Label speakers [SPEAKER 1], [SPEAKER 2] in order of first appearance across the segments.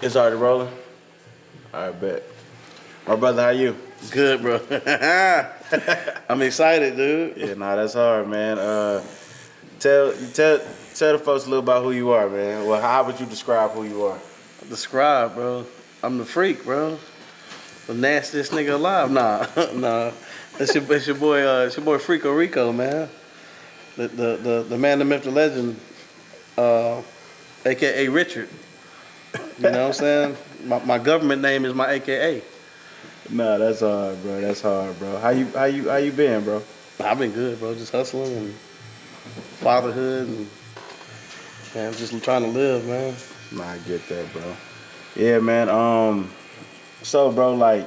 [SPEAKER 1] It's already rolling? I bet. My brother, how you?
[SPEAKER 2] Good, bro. I'm excited, dude.
[SPEAKER 1] Yeah, nah, that's hard, man. Tell the folks a little about who you are, man. Well, how would you describe who you are?
[SPEAKER 2] Describe, bro. I'm the freak, bro. The nastiest nigga alive. Nah, nah. It's your boy Frko Rico, man. The man, the myth, the legend, aka Richard. You know what I'm saying? My government name is my AKA.
[SPEAKER 1] Nah, that's hard, bro. That's hard, bro. How you been, bro?
[SPEAKER 2] I've been good, bro. Just hustling and fatherhood and man, just trying to live, man.
[SPEAKER 1] Nah, I get that, bro. Yeah, man. So, bro, like,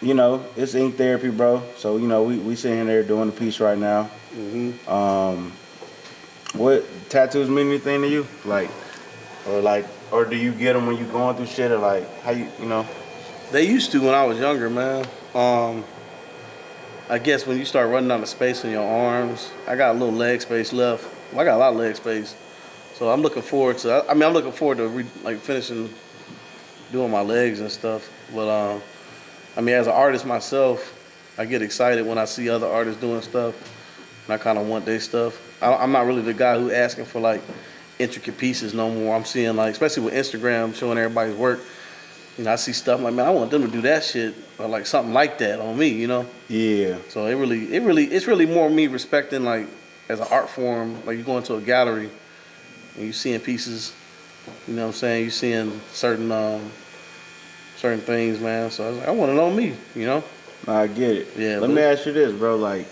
[SPEAKER 1] it's ink therapy, bro. So, we sitting there doing the piece right now.
[SPEAKER 2] Hmm.
[SPEAKER 1] What tattoos mean anything to you? Or do you get them when you going through shit, or like how you?
[SPEAKER 2] They used to when I was younger, man. I guess when you start running out of space in your arms, I got a little leg space left. Well, I got a lot of leg space, so I'm looking forward to. I'm looking forward to finishing doing my legs and stuff. But as an artist myself, I get excited when I see other artists doing stuff, and I kind of want their stuff. I'm not really the guy who asking for like intricate pieces no more. I'm seeing like, especially with Instagram showing everybody's work. I see stuff like, man, I want them to do that shit or like something like that on me.
[SPEAKER 1] Yeah.
[SPEAKER 2] So it's really more me respecting like as an art form. Like you go into a gallery and you seeing pieces, you know what I'm saying? You seeing certain things, man. So I was like, I want it on me.
[SPEAKER 1] I get it.
[SPEAKER 2] Yeah.
[SPEAKER 1] Let me ask you this, bro. Like,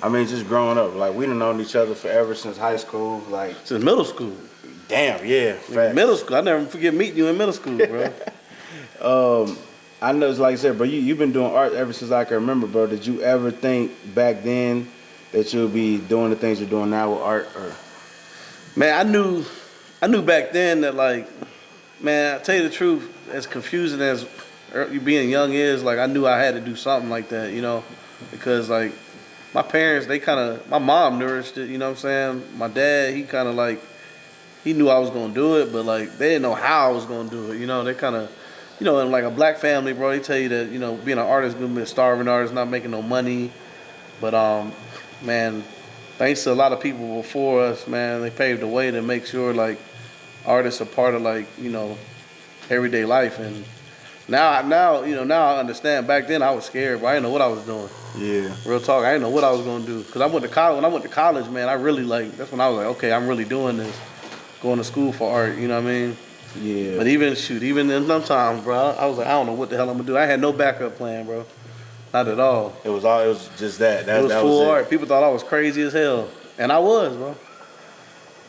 [SPEAKER 1] just growing up, like we done known each other forever since high school. Like,
[SPEAKER 2] since middle school.
[SPEAKER 1] Damn, yeah. Facts.
[SPEAKER 2] Middle school. I never forget meeting you in middle school, bro.
[SPEAKER 1] I know, it's like I said, bro, you've been doing art ever since I can remember, bro. Did you ever think back then that you'll be doing the things you're doing now with art? Or?
[SPEAKER 2] Man, I knew back then that like, man, I tell you the truth, as confusing as you being young is, like I knew I had to do something like that, because like my parents, my mom nourished it, you know what I'm saying? My dad, he kind of like, he knew I was gonna do it, but like they didn't know how I was gonna do it, they kind of. In like a black family, bro, they tell you that, being an artist, being a starving artist, not making no money. But, man, thanks to a lot of people before us, man, they paved the way to make sure, like, artists are part of, like, everyday life. And now I understand. Back then I was scared, but I didn't know what I was doing.
[SPEAKER 1] Yeah.
[SPEAKER 2] Real talk, I didn't know what I was going to do. Because when I went to college, man, I really, like, that's when I was like, okay, I'm really doing this. Going to school for art, you know what I mean?
[SPEAKER 1] Yeah.
[SPEAKER 2] But even in sometimes, bro, I was like, I don't know what the hell I'm gonna do. I had no backup plan, bro. Not at all.
[SPEAKER 1] It was just that.
[SPEAKER 2] It was full art. People thought I was crazy as hell, and I was, bro.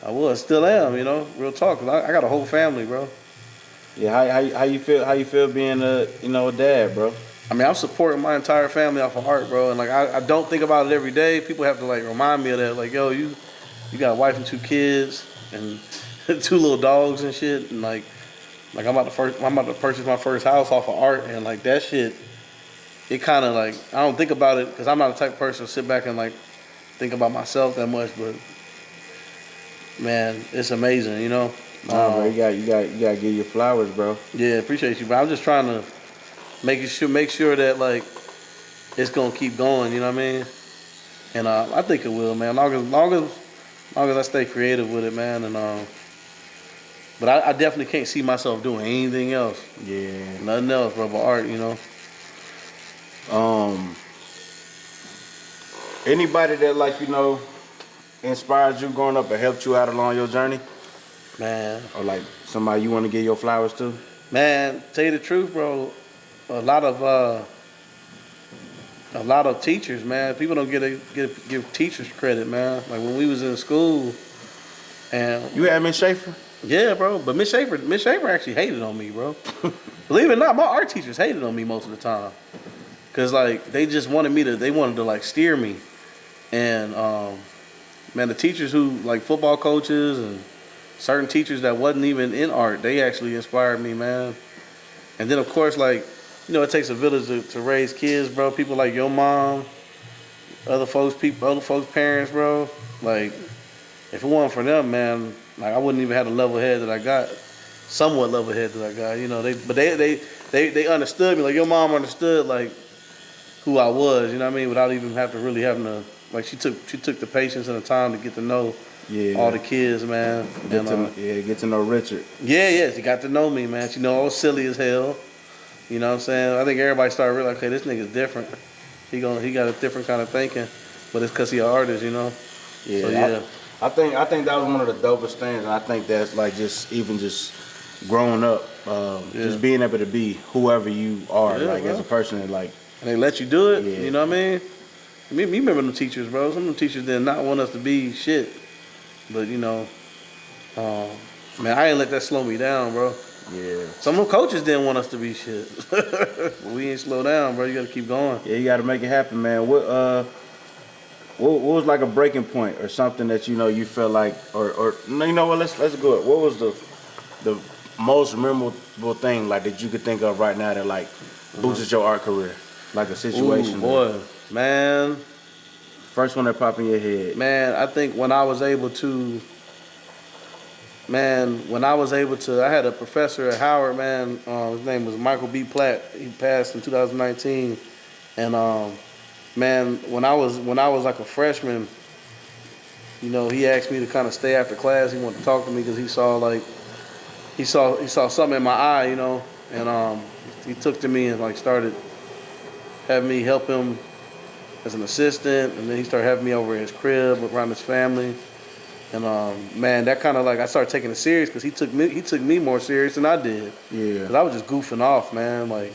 [SPEAKER 2] I was, still am, real talk. 'Cause I got a whole family, bro.
[SPEAKER 1] Yeah. How you feel? How you feel being a dad, bro?
[SPEAKER 2] I'm supporting my entire family off of art, bro. And like I don't think about it every day. People have to like remind me of that. Like, yo, you got a wife and 2 kids and 2 little dogs and shit, and like I'm about to purchase my first house off of art, and like that shit, it kind of like I don't think about it because I'm not the type of person to sit back and like think about myself that much, but man, it's amazing,
[SPEAKER 1] Nah, bro, you got to give your flowers, bro.
[SPEAKER 2] Yeah, appreciate you, but I'm just trying to make sure that like it's gonna keep going, you know what I mean? And I think it will, man. Long as I stay creative with it, man, and but I definitely can't see myself doing anything else.
[SPEAKER 1] Yeah.
[SPEAKER 2] Nothing else, bro, but art,
[SPEAKER 1] Anybody that like inspired you growing up or helped you out along your journey?
[SPEAKER 2] Man.
[SPEAKER 1] Or like somebody you want to give your flowers to?
[SPEAKER 2] Man, tell you the truth, bro. A lot of teachers, man. People don't give teachers credit, man. Like when we was in school, and
[SPEAKER 1] you had Miss Schaefer.
[SPEAKER 2] Yeah, bro. But Miss Schaefer actually hated on me, bro. Believe it or not, my art teachers hated on me most of the time. Cause like they just wanted to like steer me. And man, the teachers who like football coaches and certain teachers that wasn't even in art, they actually inspired me, man. And then of course, like, it takes a village to raise kids, bro. People like your mom, other folks' parents, bro. Like, if it wasn't for them, man, like I wouldn't even have the level head that I got. somewhat level-headed, I got, you know. They understood me, like your mom understood, like who I was, you know what I mean, without even having to, like she took the patience and the time to get to know all the kids, man.
[SPEAKER 1] Get to know Richard.
[SPEAKER 2] Yeah, she got to know me, man. She know I was silly as hell. You know what I'm saying? I think everybody started realizing, okay, this nigga's different. He got a different kind of thinking, but it's because he an artist, you know.
[SPEAKER 1] Yeah,
[SPEAKER 2] So, yeah.
[SPEAKER 1] I think that was one of the dopest things, and I think that's like just growing up, just being able to be whoever you are, like
[SPEAKER 2] bro.
[SPEAKER 1] as a person, and like.
[SPEAKER 2] And they let you do it.
[SPEAKER 1] Yeah.
[SPEAKER 2] You know what I mean? Me remember them teachers, bro. Some of them teachers did not want us to be shit, but you know, man, I ain't let that slow me down, bro.
[SPEAKER 1] Yeah.
[SPEAKER 2] Some of them coaches didn't want us to be shit. But we ain't slow down, bro. You gotta keep going.
[SPEAKER 1] Yeah, you gotta make it happen, man. What was like a breaking point or something that you felt like or you know what? Let's go. What was the most memorable thing like that you could think of right now that like boosted your art career? Like a situation.
[SPEAKER 2] Ooh, boy, man.
[SPEAKER 1] First one that popped in your head.
[SPEAKER 2] Man, I think when I was able to, I had a professor at Howard, man. His name was Michael B. Platt. He passed in 2019, and man, when I was like a freshman, you know, he asked me to kind of stay after class. He wanted to talk to me because he saw something in my eye, you know, and he took to me and like started having me help him as an assistant, and then he started having me over at his crib around his family. And man, that kind of like I started taking it serious because he took me more serious than I did.
[SPEAKER 1] Yeah.
[SPEAKER 2] Because I was just goofing off, man. Like,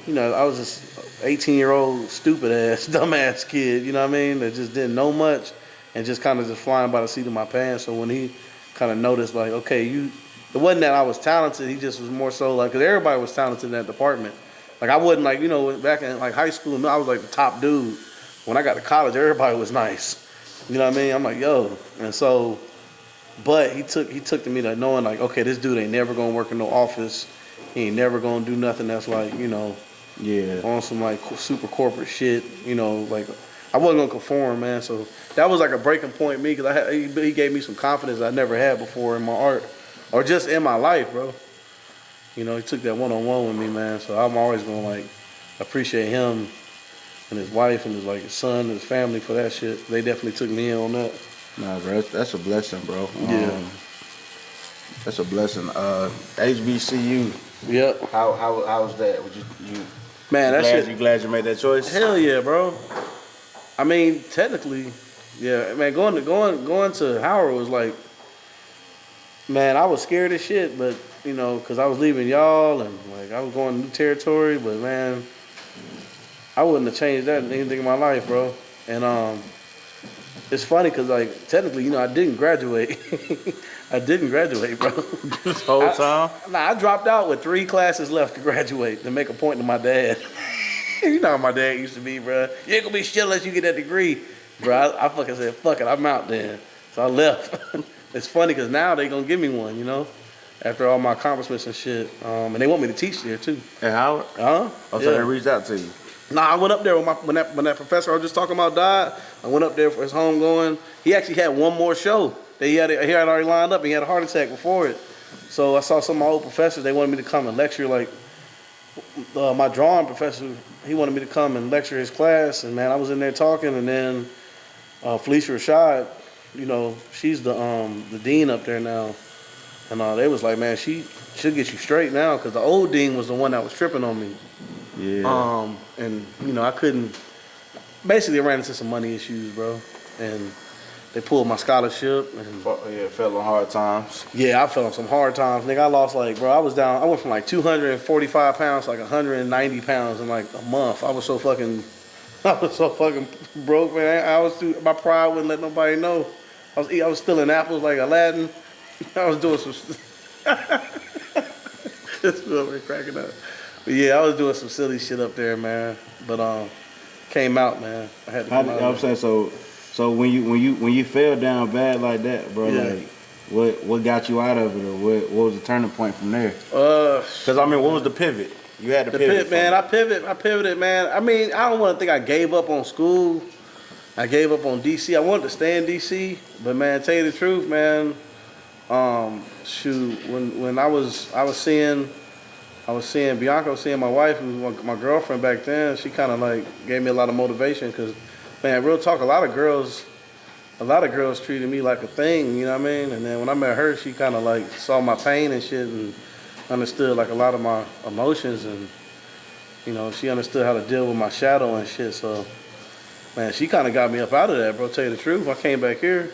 [SPEAKER 2] you know, I was just 18-year-old stupid ass, dumbass kid. You know what I mean? That just didn't know much and just kind of just flying by the seat of my pants. So when he kind of noticed, like, okay, it wasn't that I was talented. He just was more so like, because everybody was talented in that department. Like I wasn't like, you know, back in like high school, I was like the top dude. When I got to college, everybody was nice. You know what I mean? I'm like, yo. And so, but he took to me to knowing like, okay, this dude ain't never gonna work in no office. He ain't never gonna do nothing that's like, you know, on some like super corporate shit. You know, like I wasn't gonna conform, man. So that was like a breaking point for me because he gave me some confidence I never had before in my art or just in my life, bro. You know, he took that one-on-one with me, man. So I'm always gonna like appreciate him and his wife and his son and his family for that shit. They definitely took me in on that.
[SPEAKER 1] Nah, bro, that's a blessing, bro.
[SPEAKER 2] Yeah.
[SPEAKER 1] That's a blessing. HBCU.
[SPEAKER 2] Yep.
[SPEAKER 1] How was that?
[SPEAKER 2] Man, that shit.
[SPEAKER 1] You glad you made that choice?
[SPEAKER 2] Hell yeah, bro. I mean, technically, yeah, man. Going to Howard was like, man, I was scared as shit, but you know, cause I was leaving y'all and like I was going to new territory, but man, I wouldn't have changed that in anything in my life, bro. And it's funny cause like technically, you know, I didn't graduate. I didn't graduate, bro.
[SPEAKER 1] This whole time?
[SPEAKER 2] I dropped out with 3 classes left to graduate to make a point to my dad. You know how my dad used to be, bro. You ain't gonna be shit unless you get that degree, bro. I fucking said, fuck it, I'm out then. So I left. It's funny because now they gonna give me one, you know, after all my accomplishments and shit. And they want me to teach there too.
[SPEAKER 1] At Howard?
[SPEAKER 2] Oh,
[SPEAKER 1] so they reached out to you?
[SPEAKER 2] Nah, I went up there when that professor I was just talking about died. I went up there for his homegoing. He actually had one more show that he had already lined up. He had a heart attack before it. So I saw some of my old professors. They wanted me to come and lecture. Like my drawing professor, he wanted me to come and lecture his class. And man, I was in there talking. And then Felicia Rashad, you know, she's the dean up there now. And they was like, man, she'll get you straight now because the old dean was the one that was tripping on me.
[SPEAKER 1] Yeah.
[SPEAKER 2] And you know, I couldn't. Basically, I ran into some money issues, bro, and they pulled my scholarship. And
[SPEAKER 1] fell on hard times.
[SPEAKER 2] Yeah, I fell on some hard times. Nigga, I lost like, bro, I went from like 245 pounds to like 190 pounds in like a month. I was so fucking broke, man. My pride wouldn't let nobody know. I was stealing apples like Aladdin. I was doing some. This we're cracking up. But yeah, I was doing some silly shit up there, man. But came out, man. I had to come out.
[SPEAKER 1] I'm saying so when you fell down bad like that, bro, like what got you out of it, or what was the turning point from there? Because I mean, what was the pivot? You had to pivot,
[SPEAKER 2] man. I pivoted, man. I mean, I don't want to think I gave up on school. I gave up on DC. I wanted to stay in DC, but man, tell you the truth, man, Shoot, when I was seeing Bianca, I was seeing my wife, who was my girlfriend back then. She kind of like gave me a lot of motivation because, man, real talk, a lot of girls treated me like a thing, you know what I mean? And then when I met her, she kind of like saw my pain and shit and understood like a lot of my emotions, and you know, she understood how to deal with my shadow and shit. So, man, she kind of got me up out of that, bro. Tell you the truth, I came back here,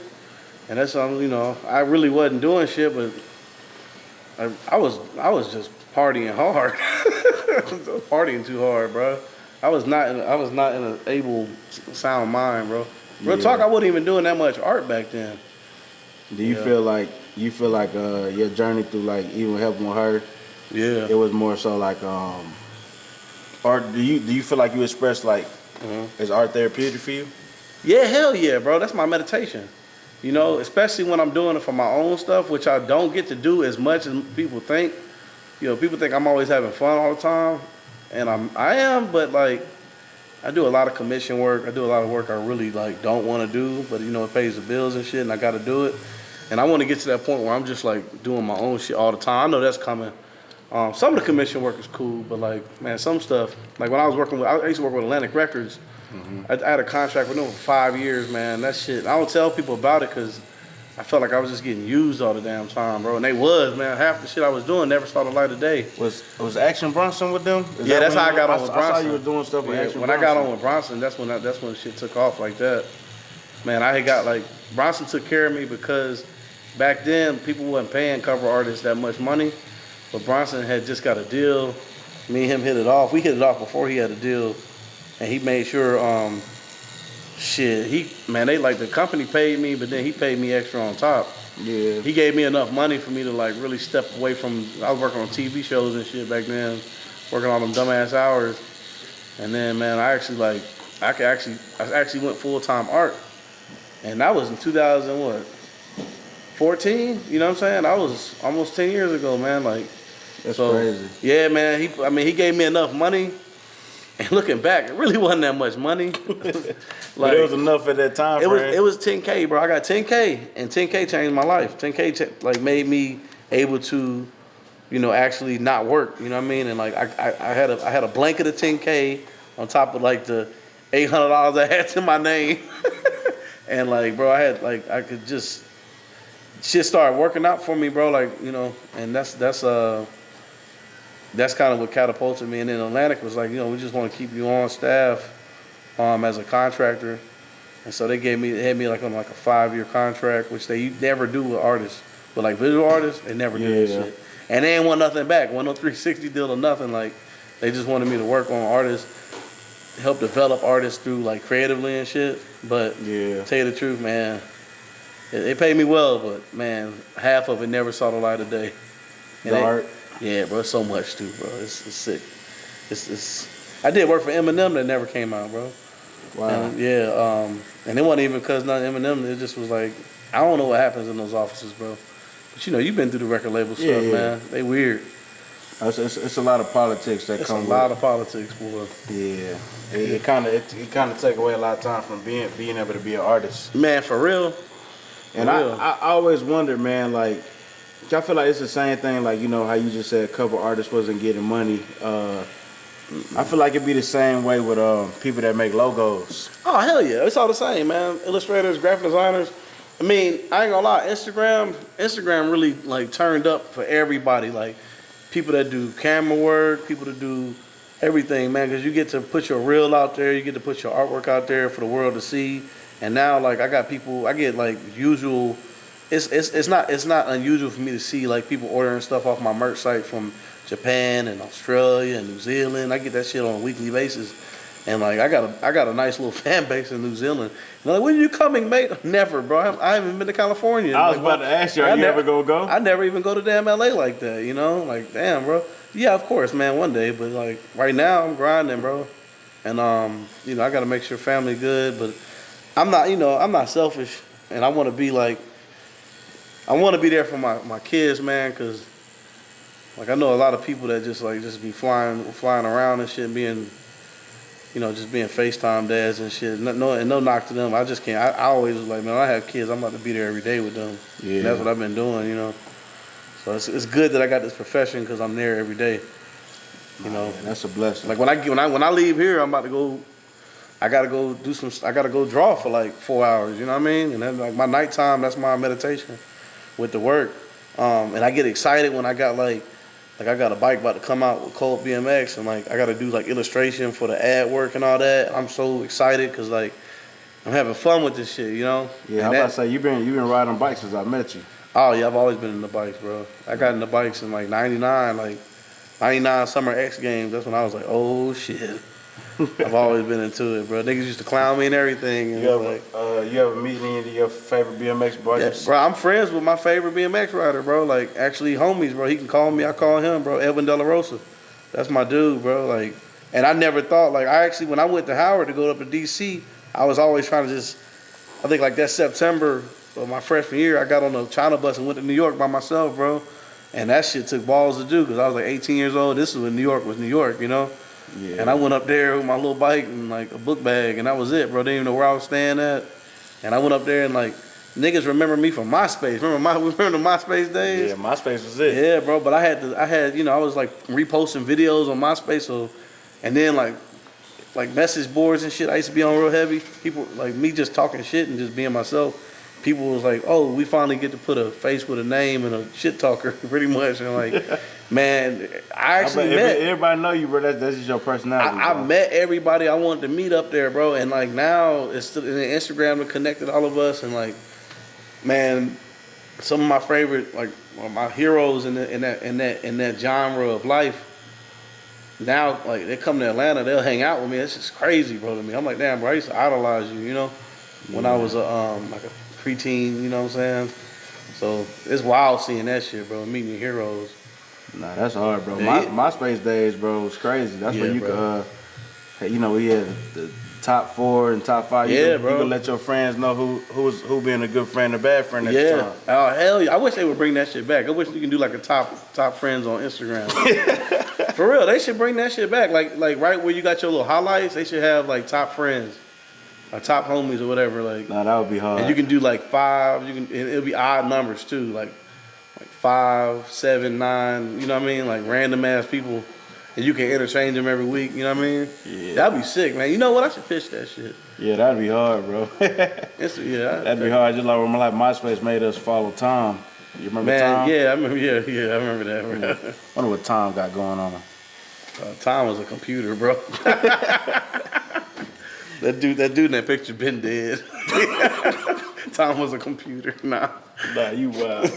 [SPEAKER 2] and that's you know, I really wasn't doing shit, but I was just partying hard, partying too hard, bro. I was not in an able, sound mind, bro. Real talk, I wasn't even doing that much art back then.
[SPEAKER 1] Do you feel like your journey through like even helping with her?
[SPEAKER 2] Yeah.
[SPEAKER 1] It was more so like or do you feel like you express like is art therapeutic for you?
[SPEAKER 2] Yeah, hell yeah, bro. That's my meditation. You know, especially when I'm doing it for my own stuff, which I don't get to do as much as people think. You know, people think I'm always having fun all the time, and I am, but like I do a lot of commission work. I do a lot of work I really like don't want to do, but you know, it pays the bills and shit, and I got to do it. And I want to get to that point where I'm just like doing my own shit all the time. I know that's coming. Some of the commission work is cool, but like, man, some stuff, like when I was working with, I used to work with Atlantic Records. I had a contract with them for 5 years, man. That shit, I don't tell people about it because I felt like I was just getting used all the damn time, bro. And they was, man. Half the shit I was doing never saw the light of day.
[SPEAKER 1] Was Action Bronson with them?
[SPEAKER 2] Yeah, that's how I got on with Bronson.
[SPEAKER 1] I saw you were doing stuff with Action
[SPEAKER 2] When
[SPEAKER 1] Bronson.
[SPEAKER 2] I got on with Bronson, that's when shit took off like that. Man, I had got like, Bronson took care of me because back then people wasn't paying cover artists that much money. But Bronson had just got a deal. Me and him hit it off. We hit it off before he had a deal. And he made sure, they like the company paid me, but then he paid me extra on top.
[SPEAKER 1] Yeah.
[SPEAKER 2] He gave me enough money for me to like really step away from, I was working on TV shows and shit back then, working all them dumbass hours. And then, man, I actually went full-time art. And that was in 2014, you know what I'm saying? That was almost 10 years ago, man. Like,
[SPEAKER 1] that's crazy.
[SPEAKER 2] Yeah, man, he gave me enough money. And looking back, it really wasn't that much money.
[SPEAKER 1] But it was enough at that time.
[SPEAKER 2] It was $10K, bro. I got $10K, and $10K changed my life. $10K like made me able to, you know, actually not work. You know what I mean? And like I had a blanket of $10K on top of like the $800 I had to my name. And like, bro, I could just shit started working out for me, bro. Like, you know, and that's kind of what catapulted me. And then Atlantic was like, you know, we just want to keep you on staff as a contractor. And so they had me like on like a 5-year contract, which they never do with artists. But like visual artists, they never do this shit. And they ain't want nothing back. Want no 360 deal or nothing. Like, they just wanted me to work on artists, help develop artists through like creatively and shit. But tell you the truth, man, they paid me well, but man, half of it never saw the light of day.
[SPEAKER 1] The art?
[SPEAKER 2] Yeah, bro, it's so much too, bro. It's sick. It's I did work for Eminem that never came out, bro.
[SPEAKER 1] Wow.
[SPEAKER 2] And, and it wasn't even because nothing Eminem. It just was like, I don't know what happens in those offices, bro. But you know, you've been through the record label stuff, man. They weird.
[SPEAKER 1] It's a lot of politics that come with it.
[SPEAKER 2] It's a lot of politics, boy.
[SPEAKER 1] Yeah. It kind of take away a lot of time from being able to be an artist.
[SPEAKER 2] Man, for real.
[SPEAKER 1] And I always wonder, man, like, I feel like it's the same thing, like, you know, how you just said cover artists wasn't getting money. I feel like it'd be the same way with people that make logos.
[SPEAKER 2] Oh, hell yeah. It's all the same, man. Illustrators, graphic designers. I mean, I ain't gonna lie, Instagram really, like, turned up for everybody. Like, people that do camera work, people that do everything, man, because you get to put your reel out there, you get to put your artwork out there for the world to see. And now, like, I get, like, usual... It's not unusual for me to see like people ordering stuff off my merch site from Japan and Australia and New Zealand. I get that shit on a weekly basis, and like I got a nice little fan base in New Zealand. And they're like, when are you coming, mate? Never, bro. I haven't been to California.
[SPEAKER 1] I was about to ask you, are you ever gonna go?
[SPEAKER 2] I never even go to damn LA like that, you know? Like, damn, bro. Yeah, of course, man, one day, but like right now I'm grinding, bro. And you know, I gotta make sure family good, but I'm not selfish, and I want to be like. I want to be there for my kids, man, because like I know a lot of people that just be flying around and shit, being just being FaceTime dads and shit. No knock to them. I just can't. I always was like, man, when I have kids, I'm about to be there every day with them.
[SPEAKER 1] Yeah.
[SPEAKER 2] And that's what I've been doing. So it's good that I got this profession because I'm there every day.
[SPEAKER 1] Yeah, that's a blessing.
[SPEAKER 2] Like when I leave here, I'm about to go. I gotta go do some. I gotta go draw for like 4 hours. You know what I mean? And then like my nighttime, that's my meditation with the work. And I get excited when I got like I got a bike about to come out with Colt BMX, and like I gotta do like illustration for the ad work and all that. I'm so excited because like I'm having fun with this shit.
[SPEAKER 1] Yeah, I'm about to say you been riding bikes since I met you.
[SPEAKER 2] Oh yeah, I've always been in the bikes, bro. I got in the bikes in like '99, like '99 Summer X Games. That's when I was like, oh shit. I've always been into it, bro. Niggas used to clown me and everything. And
[SPEAKER 1] you ever meet any of your favorite BMX brothers?
[SPEAKER 2] Yeah, bro, I'm friends with my favorite BMX rider, bro. Like, actually, homies, bro. He can call me. I call him, bro. Edwin De La Rosa. That's my dude, bro. Like, and I never thought, like, when I went to Howard to go up to D.C., I was always trying to I think, like, that September of my freshman year, I got on a China bus and went to New York by myself, bro. And that shit took balls to do because I was, like, 18 years old. This was when New York was New York, Yeah. And I went up there with my little bike and like a book bag, and that was it, bro. They didn't even know where I was staying at. And I went up there and like niggas remember me from MySpace. Remember the MySpace days?
[SPEAKER 1] Yeah, MySpace was it.
[SPEAKER 2] Yeah, bro. But I had I was like reposting videos on MySpace. So, and then like message boards and shit. I used to be on real heavy. People like me just talking shit and just being myself. People was like, oh, we finally get to put a face with a name and a shit talker, pretty much. And like, man, I actually met
[SPEAKER 1] everybody know you, bro. That's just your personality.
[SPEAKER 2] I met everybody I wanted to meet up there, bro. And like now, it's still, and Instagram that connected all of us. And like, man, some of my favorite, like my heroes in that genre of life. Now, like they come to Atlanta, they'll hang out with me. It's just crazy, bro. To me, I'm like, damn, bro. I used to idolize you, when I was like a preteen, you know what I'm saying? So it's wild seeing that shit, bro, meeting your heroes.
[SPEAKER 1] Nah, that's hard, bro. MySpace days, bro, was crazy. That's when you could, we had the top 4 and top 5. You could let your friends know who being a good friend or bad friend at the time.
[SPEAKER 2] Oh, hell yeah. I wish they would bring that shit back. I wish you can do like a top friends on Instagram. For real, they should bring that shit back. Like right where you got your little highlights, they should have like top friends. Or top homies or whatever, like.
[SPEAKER 1] Nah, that would be hard.
[SPEAKER 2] And you can do like 5. And it'll be odd numbers too, like 5, 7, 9. You know what I mean? Like random ass people, and you can interchange them every week. You know what I mean?
[SPEAKER 1] Yeah.
[SPEAKER 2] That'd be sick, man. You know what? I should pitch that shit.
[SPEAKER 1] Yeah, that'd be hard, bro. That'd be hard. Just like when MySpace made us follow Tom. You remember Tom?
[SPEAKER 2] Yeah, I remember. Yeah, I remember that. Bro.
[SPEAKER 1] Wonder what Tom got going on.
[SPEAKER 2] Tom was a computer, bro. That dude in that picture been dead. Tom was a computer. Nah,
[SPEAKER 1] you wild.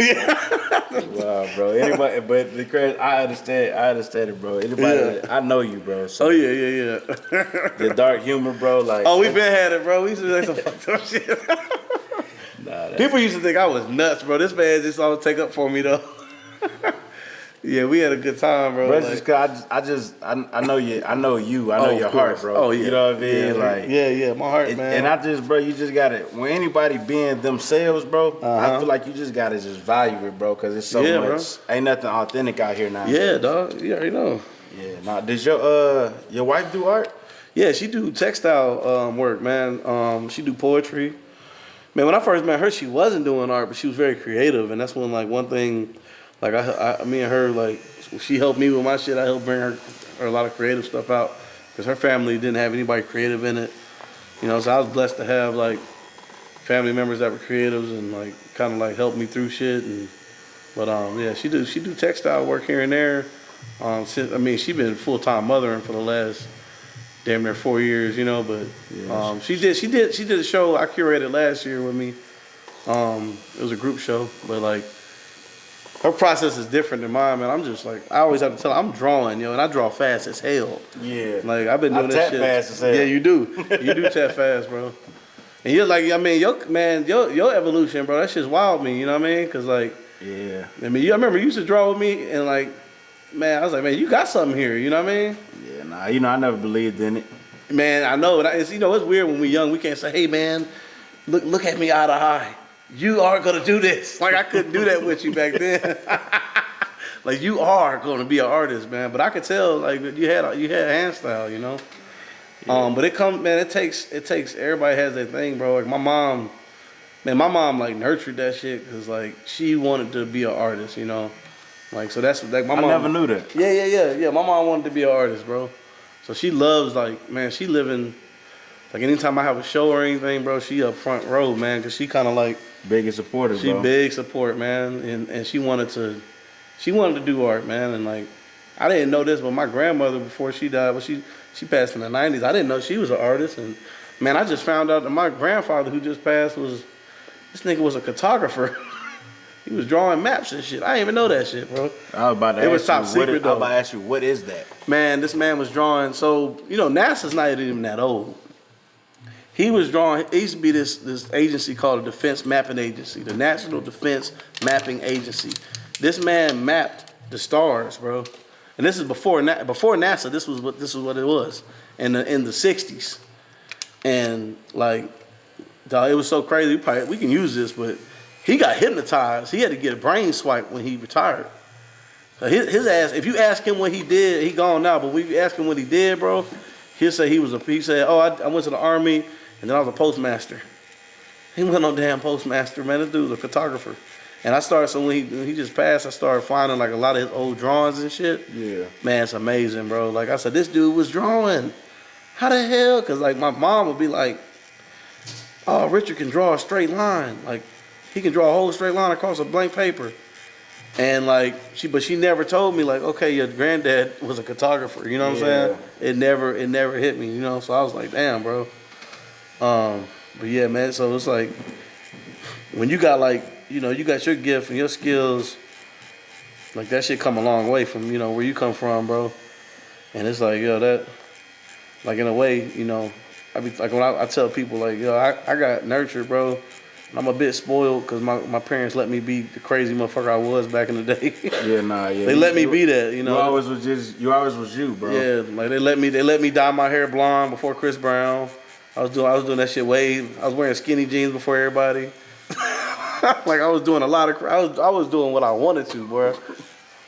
[SPEAKER 1] Wow, bro. Anybody, but the crazy, I understand it, bro. Anybody, I know you, bro. So
[SPEAKER 2] yeah.
[SPEAKER 1] The dark humor, bro. Like,
[SPEAKER 2] we been had it, bro. We used to do some fucked up shit. People used to think I was nuts, bro. This man just always take up for me though. Yeah, we had a good time, bro.
[SPEAKER 1] Bro, just cause I know you. I know your heart, bro.
[SPEAKER 2] Oh yeah,
[SPEAKER 1] you know what I mean?
[SPEAKER 2] Yeah,
[SPEAKER 1] like,
[SPEAKER 2] yeah, my heart, man.
[SPEAKER 1] And bro, you just gotta. When anybody being themselves, bro, I feel like you just gotta just value it, bro, because it's so much. Bro. Ain't nothing authentic out here now.
[SPEAKER 2] Yeah, dog. You already know.
[SPEAKER 1] Yeah. Now, does your wife do art?
[SPEAKER 2] Yeah, she do textile work, man. She do poetry. Man, when I first met her, she wasn't doing art, but she was very creative, and that's when like one thing. Like me and her, like she helped me with my shit. I helped bring her a lot of creative stuff out because her family didn't have anybody creative in it, So I was blessed to have like family members that were creatives and like kind of like helped me through shit. But yeah, she do textile work here and there. She been full-time mothering for the last damn near 4 years, But she did a show I curated last year with me. It was a group show, but like. Her process is different than mine, man. I'm just like, I always have to tell her, I'm drawing, and I draw fast as hell.
[SPEAKER 1] Yeah.
[SPEAKER 2] Like, I've been doing this shit.
[SPEAKER 1] fast as hell.
[SPEAKER 2] Yeah, you do. You do tap fast, bro. And you're like, your evolution, bro, that shit's wild me, you know what I mean? Because, like,
[SPEAKER 1] yeah.
[SPEAKER 2] I remember you used to draw with me, and, like, man, I was like, man, you got something here, you know what I mean?
[SPEAKER 1] Yeah, I never believed in it.
[SPEAKER 2] Man, I know. It's weird when we're young. We can't say, hey, man, look at me eye to eye. You are gonna do this. Like I couldn't do that with you back then. Like you are gonna be an artist, man. But I could tell, like you had hand style,
[SPEAKER 1] Yeah.
[SPEAKER 2] But it comes, man. It takes. Everybody has their thing, bro. Like my mom, man. My mom like nurtured that shit because like she wanted to be an artist, you know. Like so that's like my
[SPEAKER 1] I
[SPEAKER 2] mom.
[SPEAKER 1] never knew that.
[SPEAKER 2] Yeah. My mom wanted to be an artist, bro. So she loves like, man. She living like anytime I have a show or anything, bro. She up front row, man, because she kind of like
[SPEAKER 1] Biggest supporter,
[SPEAKER 2] she
[SPEAKER 1] bro.
[SPEAKER 2] big support, man, and she wanted to do art, man, and like I didn't know this, but my grandmother before she died, but she passed in the '90s. I didn't know she was an artist, and man, I just found out that my grandfather who just passed was this nigga was a cartographer. He was drawing maps and shit. I didn't even know that shit, bro.
[SPEAKER 1] I was about to
[SPEAKER 2] It was
[SPEAKER 1] ask
[SPEAKER 2] top
[SPEAKER 1] you,
[SPEAKER 2] secret,
[SPEAKER 1] I was
[SPEAKER 2] though.
[SPEAKER 1] about to ask you, what is that?
[SPEAKER 2] Man, this man was drawing. So you know, NASA's not even that old. He was drawing. It used to be this agency called the Defense Mapping Agency, the National Defense Mapping Agency. This man mapped the stars, bro. And this is before NASA. This was what it was in the '60s. And like, dog, it was so crazy. We can use this, but he got hypnotized. He had to get a brain swipe when he retired. So his ass. If you ask him what he did, he gone now. But we ask him what he did, bro. He'll say he said, oh, I went to the Army. And then I was a postmaster. He wasn't no damn postmaster, man. This dude was a photographer. And I started, so when he just passed, I started finding like a lot of his old drawings and shit.
[SPEAKER 1] Yeah.
[SPEAKER 2] Man, it's amazing, bro. Like I said, this dude was drawing. How the hell? Because like my mom would be like, oh, Richard can draw a straight line. Like he can draw a whole straight line across a blank paper. And like but she never told me like, okay, your granddad was a photographer. You know what I'm saying? It never hit me, you know. So I was like, damn, bro. But yeah, man, so it's like when you got like, you know, you got your gift and your skills, like that shit come a long way from, you know, where you come from, bro. And it's like, yo, that, like in a way, you know, I be like when I tell people like, yo, I got nurtured, bro. And I'm a bit spoiled because my parents let me be the crazy motherfucker I was back in the day.
[SPEAKER 1] Yeah.
[SPEAKER 2] They let me be that, you know.
[SPEAKER 1] You always was you, bro.
[SPEAKER 2] Yeah, like they let me dye my hair blonde before Chris Brown. I was doing that shit I was wearing skinny jeans before everybody. Like I was doing a lot of. I was doing what I wanted to, bro.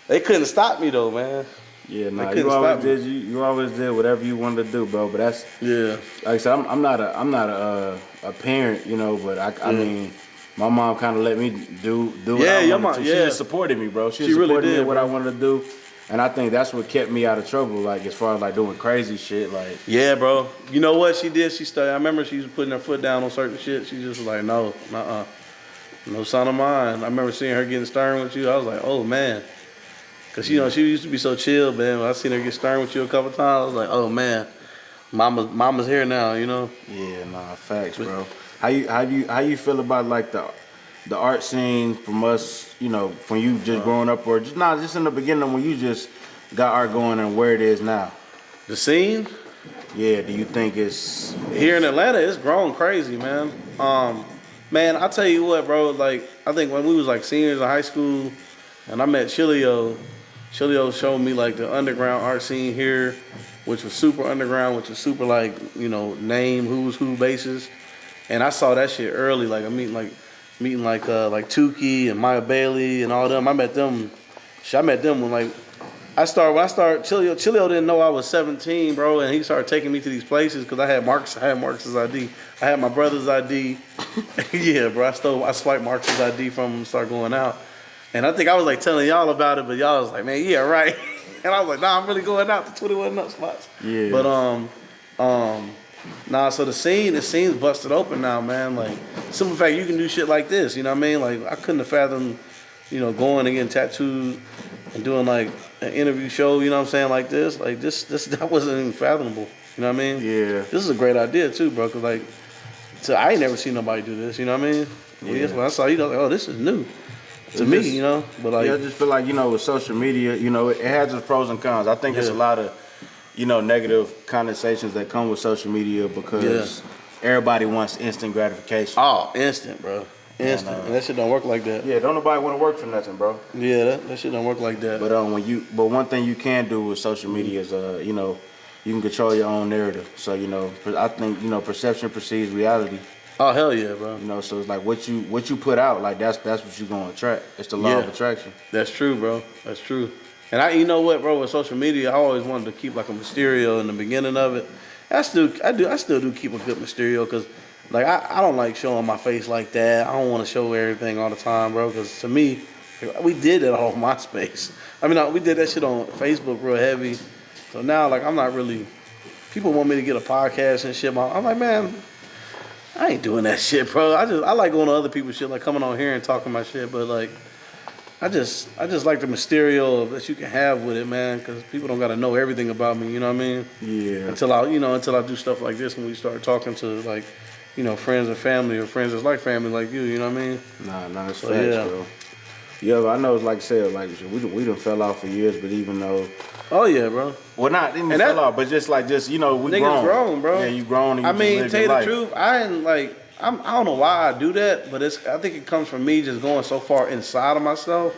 [SPEAKER 2] They couldn't stop me though, man.
[SPEAKER 1] Yeah, nah. You always did whatever you wanted to do, bro. But that's Like I said, I'm not a parent, you know. But I mean, my mom kind of let me do what I wanted to. She just supported me, bro. She
[SPEAKER 2] really
[SPEAKER 1] supported
[SPEAKER 2] did,
[SPEAKER 1] me what
[SPEAKER 2] bro.
[SPEAKER 1] I wanted to do. And I think that's what kept me out of trouble, like as far as like doing crazy shit, like.
[SPEAKER 2] Yeah, bro. You know what she did? She started. I remember she was putting her foot down on certain shit. She just was like, no, no son of mine. I remember seeing her getting stern with you. I was like, oh man, cause you know she used to be so chill, man. When I seen her get stern with you a couple times, I was like, oh man, mama's here now, you know.
[SPEAKER 1] Yeah, nah, facts, bro. How you feel about like the art scene from us, you know, from you just growing up, or just in the beginning when you just got art going and where it is now?
[SPEAKER 2] The scene?
[SPEAKER 1] Yeah, do you think it's
[SPEAKER 2] here in Atlanta? It's grown crazy, man. Man, I tell you what, bro. Like I think when we was like seniors in high school, and I met Chilio showed me like the underground art scene here, which was super underground, which was super like, you know, name who's who basis, and I saw that shit early. Like I mean like Tukey and Maya Bailey and all them. I met them when like I started Chilio didn't know I was 17, bro, and he started taking me to these places because I had Marcus's ID. I had my brother's ID. Yeah, bro, I swiped Marcus's ID from him and started going out. And I think I was like telling y'all about it, but y'all was like, man, yeah, right. And I was like, nah, I'm really going out to 21 Up spots.
[SPEAKER 1] Yeah.
[SPEAKER 2] But nah, so the scene's busted open now, man. Like, simple fact, you can do shit like this, you know what I mean? Like, I couldn't have fathomed, you know, going and getting tattooed and doing like an interview show, you know what I'm saying, like this. Like, that wasn't even fathomable, you know what I mean?
[SPEAKER 1] Yeah.
[SPEAKER 2] This is a great idea too, bro, because like, I ain't never seen nobody do this, you know what I mean?
[SPEAKER 1] Yeah.
[SPEAKER 2] When I saw you, I was like, oh, this is new to me, you know? But like,
[SPEAKER 1] yeah, I just feel like, you know, with social media, you know, it has its pros and cons. I think it's a lot of, you know, negative connotations that come with social media because everybody wants instant gratification.
[SPEAKER 2] Oh, instant, bro. Instant. And that shit don't work like that.
[SPEAKER 1] Yeah, don't nobody want to work for nothing, bro.
[SPEAKER 2] Yeah, that shit don't work like that.
[SPEAKER 1] But one thing you can do with social media is, you know, you can control your own narrative. So, you know, I think, you know, perception precedes reality.
[SPEAKER 2] Oh, hell yeah, bro.
[SPEAKER 1] You know, so it's like what you put out, like that's what you're gonna attract. It's the law of attraction.
[SPEAKER 2] That's true, bro. That's true. And you know what, bro, with social media, I always wanted to keep like a Mysterio in the beginning of it. I still do keep a good Mysterio because, like, I don't like showing my face like that. I don't want to show everything all the time, bro. Because to me, we did it all on MySpace. I mean, we did that shit on Facebook real heavy. So now, like, I'm not really. People want me to get a podcast and shit. I'm like, man, I ain't doing that shit, bro. I like going to other people's shit, like coming on here and talking my shit. But like, I just like the Mysterio that you can have with it, man. Because people don't gotta know everything about me. You know what I mean?
[SPEAKER 1] Yeah.
[SPEAKER 2] Until I do stuff like this when we start talking to like, friends and family or friends that's like family like you. You know what I mean?
[SPEAKER 1] Nah, it's
[SPEAKER 2] So,
[SPEAKER 1] facts,
[SPEAKER 2] yeah.
[SPEAKER 1] bro. Yeah, but I know it's like I said, like we done fell off for years, but even though.
[SPEAKER 2] Oh yeah, bro.
[SPEAKER 1] Well, not even fell off, but just we
[SPEAKER 2] Niggas grown, bro.
[SPEAKER 1] Yeah, you grown and you
[SPEAKER 2] I mean,
[SPEAKER 1] live
[SPEAKER 2] tell you
[SPEAKER 1] your
[SPEAKER 2] the
[SPEAKER 1] life.
[SPEAKER 2] truth, I don't know why I do that, but I think it comes from me just going so far inside of myself.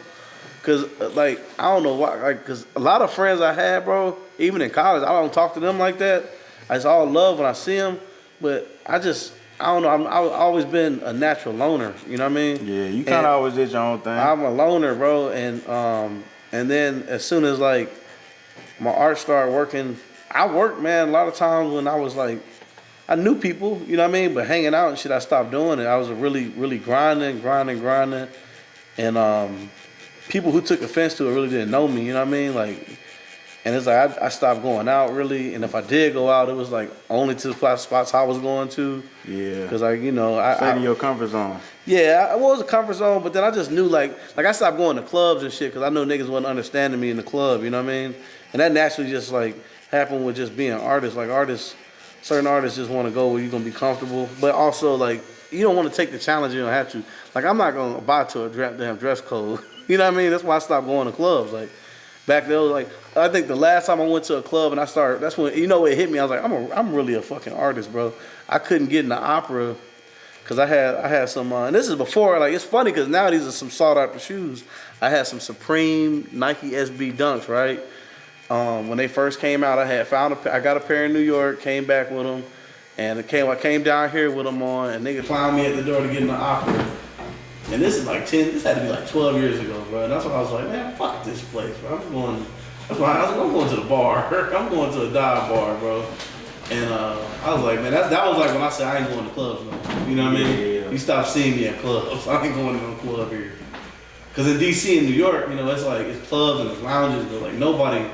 [SPEAKER 2] Cause like I don't know why, like, cause a lot of friends I had, bro, even in college, I don't talk to them like that. I just all love when I see them, but I don't know. I've always been a natural loner. You know what I mean?
[SPEAKER 1] Yeah, you kind of always did your own thing.
[SPEAKER 2] I'm a loner, bro, and then as soon as like my art started working, I worked, man, a lot of times when I was like, I knew people, you know what I mean, but hanging out and shit, I stopped doing it. I was really, really grinding, and people who took offense to it really didn't know me, you know what I mean, like, and it's like I stopped going out really, and if I did go out, it was like only to the spots I was going to.
[SPEAKER 1] Yeah.
[SPEAKER 2] Cause I
[SPEAKER 1] stay in your comfort zone.
[SPEAKER 2] Yeah, I was a comfort zone, but then I just knew like I stopped going to clubs and shit because I know niggas wasn't understanding me in the club, you know what I mean? And that naturally just like happened with just being artists. Like certain artists just want to go where you're gonna be comfortable, but also like you don't want to take the challenge. You don't have to. Like I'm not gonna buy to a damn dress code. You know what I mean? That's why I stopped going to clubs. Like back then, like I think the last time I went to a club and that's when it hit me. I was like, I'm really a fucking artist, bro. I couldn't get in the opera. Cause I had some, and this is before. Like it's funny because now these are some sought after shoes. I had some Supreme Nike SB Dunks, right? When they first came out, I got a pair in New York, came back with them, and I came down here with them on, and nigga climbed me at the door to get in the opera. And this is like this had to be like 12 years ago, bro. And that's why I was like, man, fuck this place, bro. I'm going to the bar. I'm going to a dive bar, bro. And I was like, man, that was like when I said I ain't going to clubs no more. You know what I mean?
[SPEAKER 1] Yeah.
[SPEAKER 2] You stop seeing me at clubs. I ain't going to no club here. Cause in DC and New York, it's like it's clubs and it's lounges, but like nobody,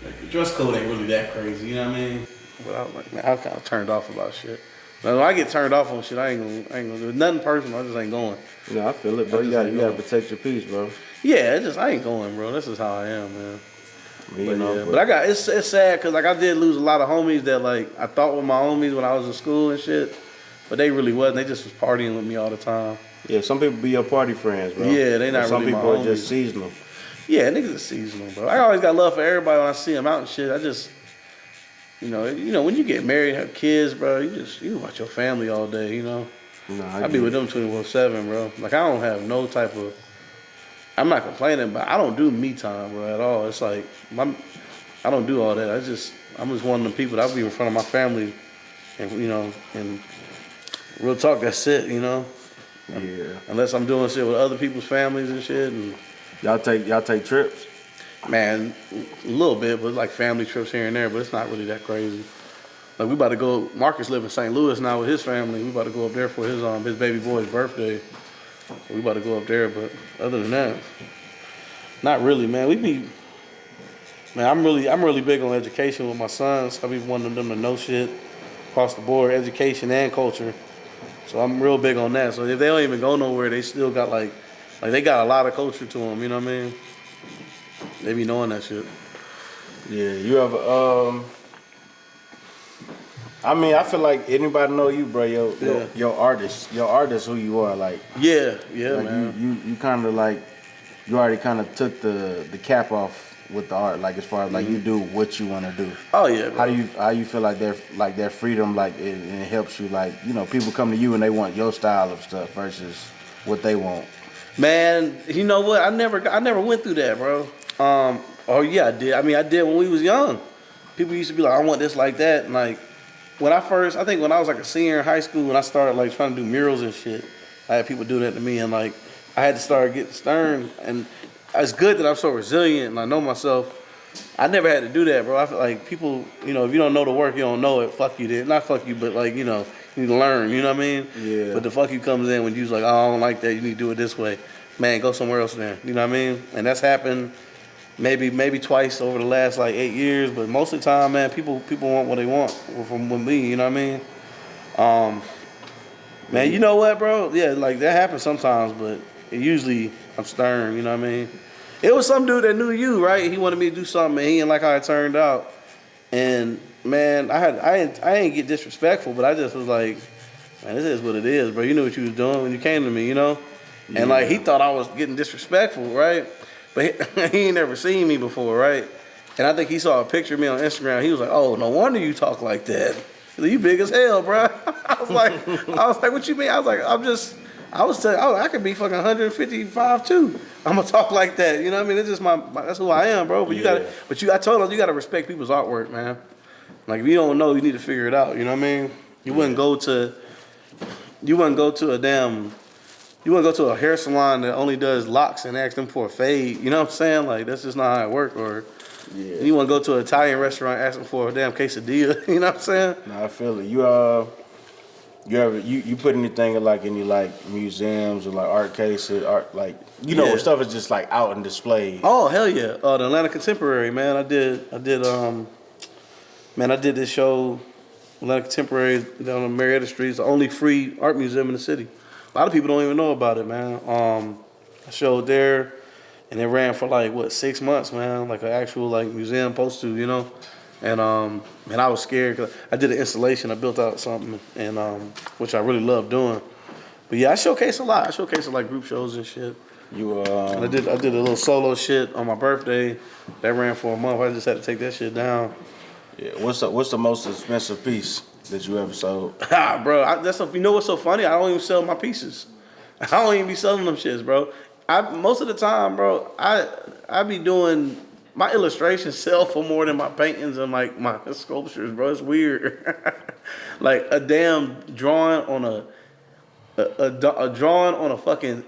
[SPEAKER 2] like the dress code ain't really that crazy. You know what I mean? But I was like, man, I kind of turned off about shit. Now, when I get turned off on shit, I ain't gonna do nothing personal. I just ain't going.
[SPEAKER 1] Yeah, I feel it, bro. You gotta protect your peace, bro.
[SPEAKER 2] Yeah, I ain't going, bro. This is how I am, man.
[SPEAKER 1] But
[SPEAKER 2] I got it's sad because like I did lose a lot of homies that like I thought were my homies when I was in school and shit, but they really wasn't. They just was partying with me all the time.
[SPEAKER 1] Yeah, some people be your party friends, bro.
[SPEAKER 2] Yeah, they not
[SPEAKER 1] some
[SPEAKER 2] really my
[SPEAKER 1] people
[SPEAKER 2] homies.
[SPEAKER 1] are just seasonal.
[SPEAKER 2] Yeah, niggas are seasonal, bro. I always got love for everybody when I see them out and shit. I just, when you get married and have kids, bro, you watch your family all day,
[SPEAKER 1] No,
[SPEAKER 2] I be with them 24/7, bro. Like I don't have no type of. I'm not complaining, but I don't do me time, bro, at all. It's like I don't do all that. I'm just one of them people that I'll be in front of my family, and and real talk. That's it,
[SPEAKER 1] Yeah.
[SPEAKER 2] Unless I'm doing shit with other people's families and shit. And
[SPEAKER 1] Y'all take trips?
[SPEAKER 2] man, a little bit, but like family trips here and there. But it's not really that crazy. Like we about to go. Marcus live in St. Louis now with his family. We about to go up there for his baby boy's birthday. We about to go up there, but other than that, not really, man. Man, I'm really big on education with my sons. I be wanting them to know shit across the board, education and culture. So I'm real big on that. So if they don't even go nowhere, they still got like they got a lot of culture to them. You know what I mean? They be knowing that shit.
[SPEAKER 1] Yeah, you ever I feel like anybody know you, bro. Your artist who you are. Like
[SPEAKER 2] Yeah,
[SPEAKER 1] like
[SPEAKER 2] man.
[SPEAKER 1] You kind of like you already kind of took the cap off with the art. Like as far as like you do what you want to do.
[SPEAKER 2] Oh yeah. Bro.
[SPEAKER 1] How you feel like their freedom like it helps you like people come to you and they want your style of stuff versus what they want.
[SPEAKER 2] Man, you know what? I never went through that, bro. Oh yeah, I did. I mean, I did when we was young. People used to be like, I want this like that, and like. When I was like a senior in high school, when I started like trying to do murals and shit, I had people do that to me, and like I had to start getting stern. And it's good that I'm so resilient and I know myself. I never had to do that, bro. I feel like people, you know, if you don't know the work, you don't know it. Fuck you, did not fuck you, but like, you know, you need to learn. You know what I mean?
[SPEAKER 1] Yeah.
[SPEAKER 2] But the fuck you comes in when you's like, oh, I don't like that. You need to do it this way. Man, go somewhere else then. You know what I mean? And that's happened maybe twice over the last like 8 years. But most of the time, man, people want what they want from me. You know what I mean? Man, you know what, bro? Yeah, like that happens sometimes, but it usually I'm stern. You know what I mean? It was some dude that knew you, right? He wanted me to do something, and he didn't like how it turned out. And man, I ain't get disrespectful, but I just was like, man, this is what it is, bro. You knew what you was doing when you came to me, you know. And like he thought I was getting disrespectful, right? But he ain't never seen me before, right? And I think he saw a picture of me on Instagram. He was like, oh, no wonder you talk like that. You big as hell, bro. I was like, what you mean? I was like, I was telling, I could be fucking 155 too. I'm gonna talk like that. You know what I mean? It's just that's who I am, bro. But I told him you gotta respect people's artwork, man. Like if you don't know, you need to figure it out. You know what I mean? You wouldn't go to a hair salon that only does locks and ask them for a fade. You know what I'm saying? Like that's just not how it works. Or you want to go to an Italian restaurant, ask them for a damn quesadilla. You know what I'm saying?
[SPEAKER 1] Nah, I feel it. You put anything in like any like museums or like art cases, art like where stuff is just like out and displayed.
[SPEAKER 2] Oh hell yeah! The Atlanta Contemporary, man. I did this show, Atlanta Contemporary down on Marietta Street. It's the only free art museum in the city. A lot of people don't even know about it, man. I showed there, and it ran for like 6 months, man. Like an actual like museum supposed to, you know. And I was scared because I did an installation. I built out something, and which I really love doing. But yeah, I showcase a lot. I showcase like group shows and shit. And I did a little solo shit on my birthday. That ran for a month. I just had to take that shit down.
[SPEAKER 1] Yeah. What's the most expensive piece that you ever sold?
[SPEAKER 2] Bro, you know what's so funny? I don't even sell my pieces. I don't even be selling them shits, bro. Most of the time, bro, I be doing. My illustrations sell for more than my paintings and like my sculptures, bro. It's weird. Like a damn drawing on a drawing on a fucking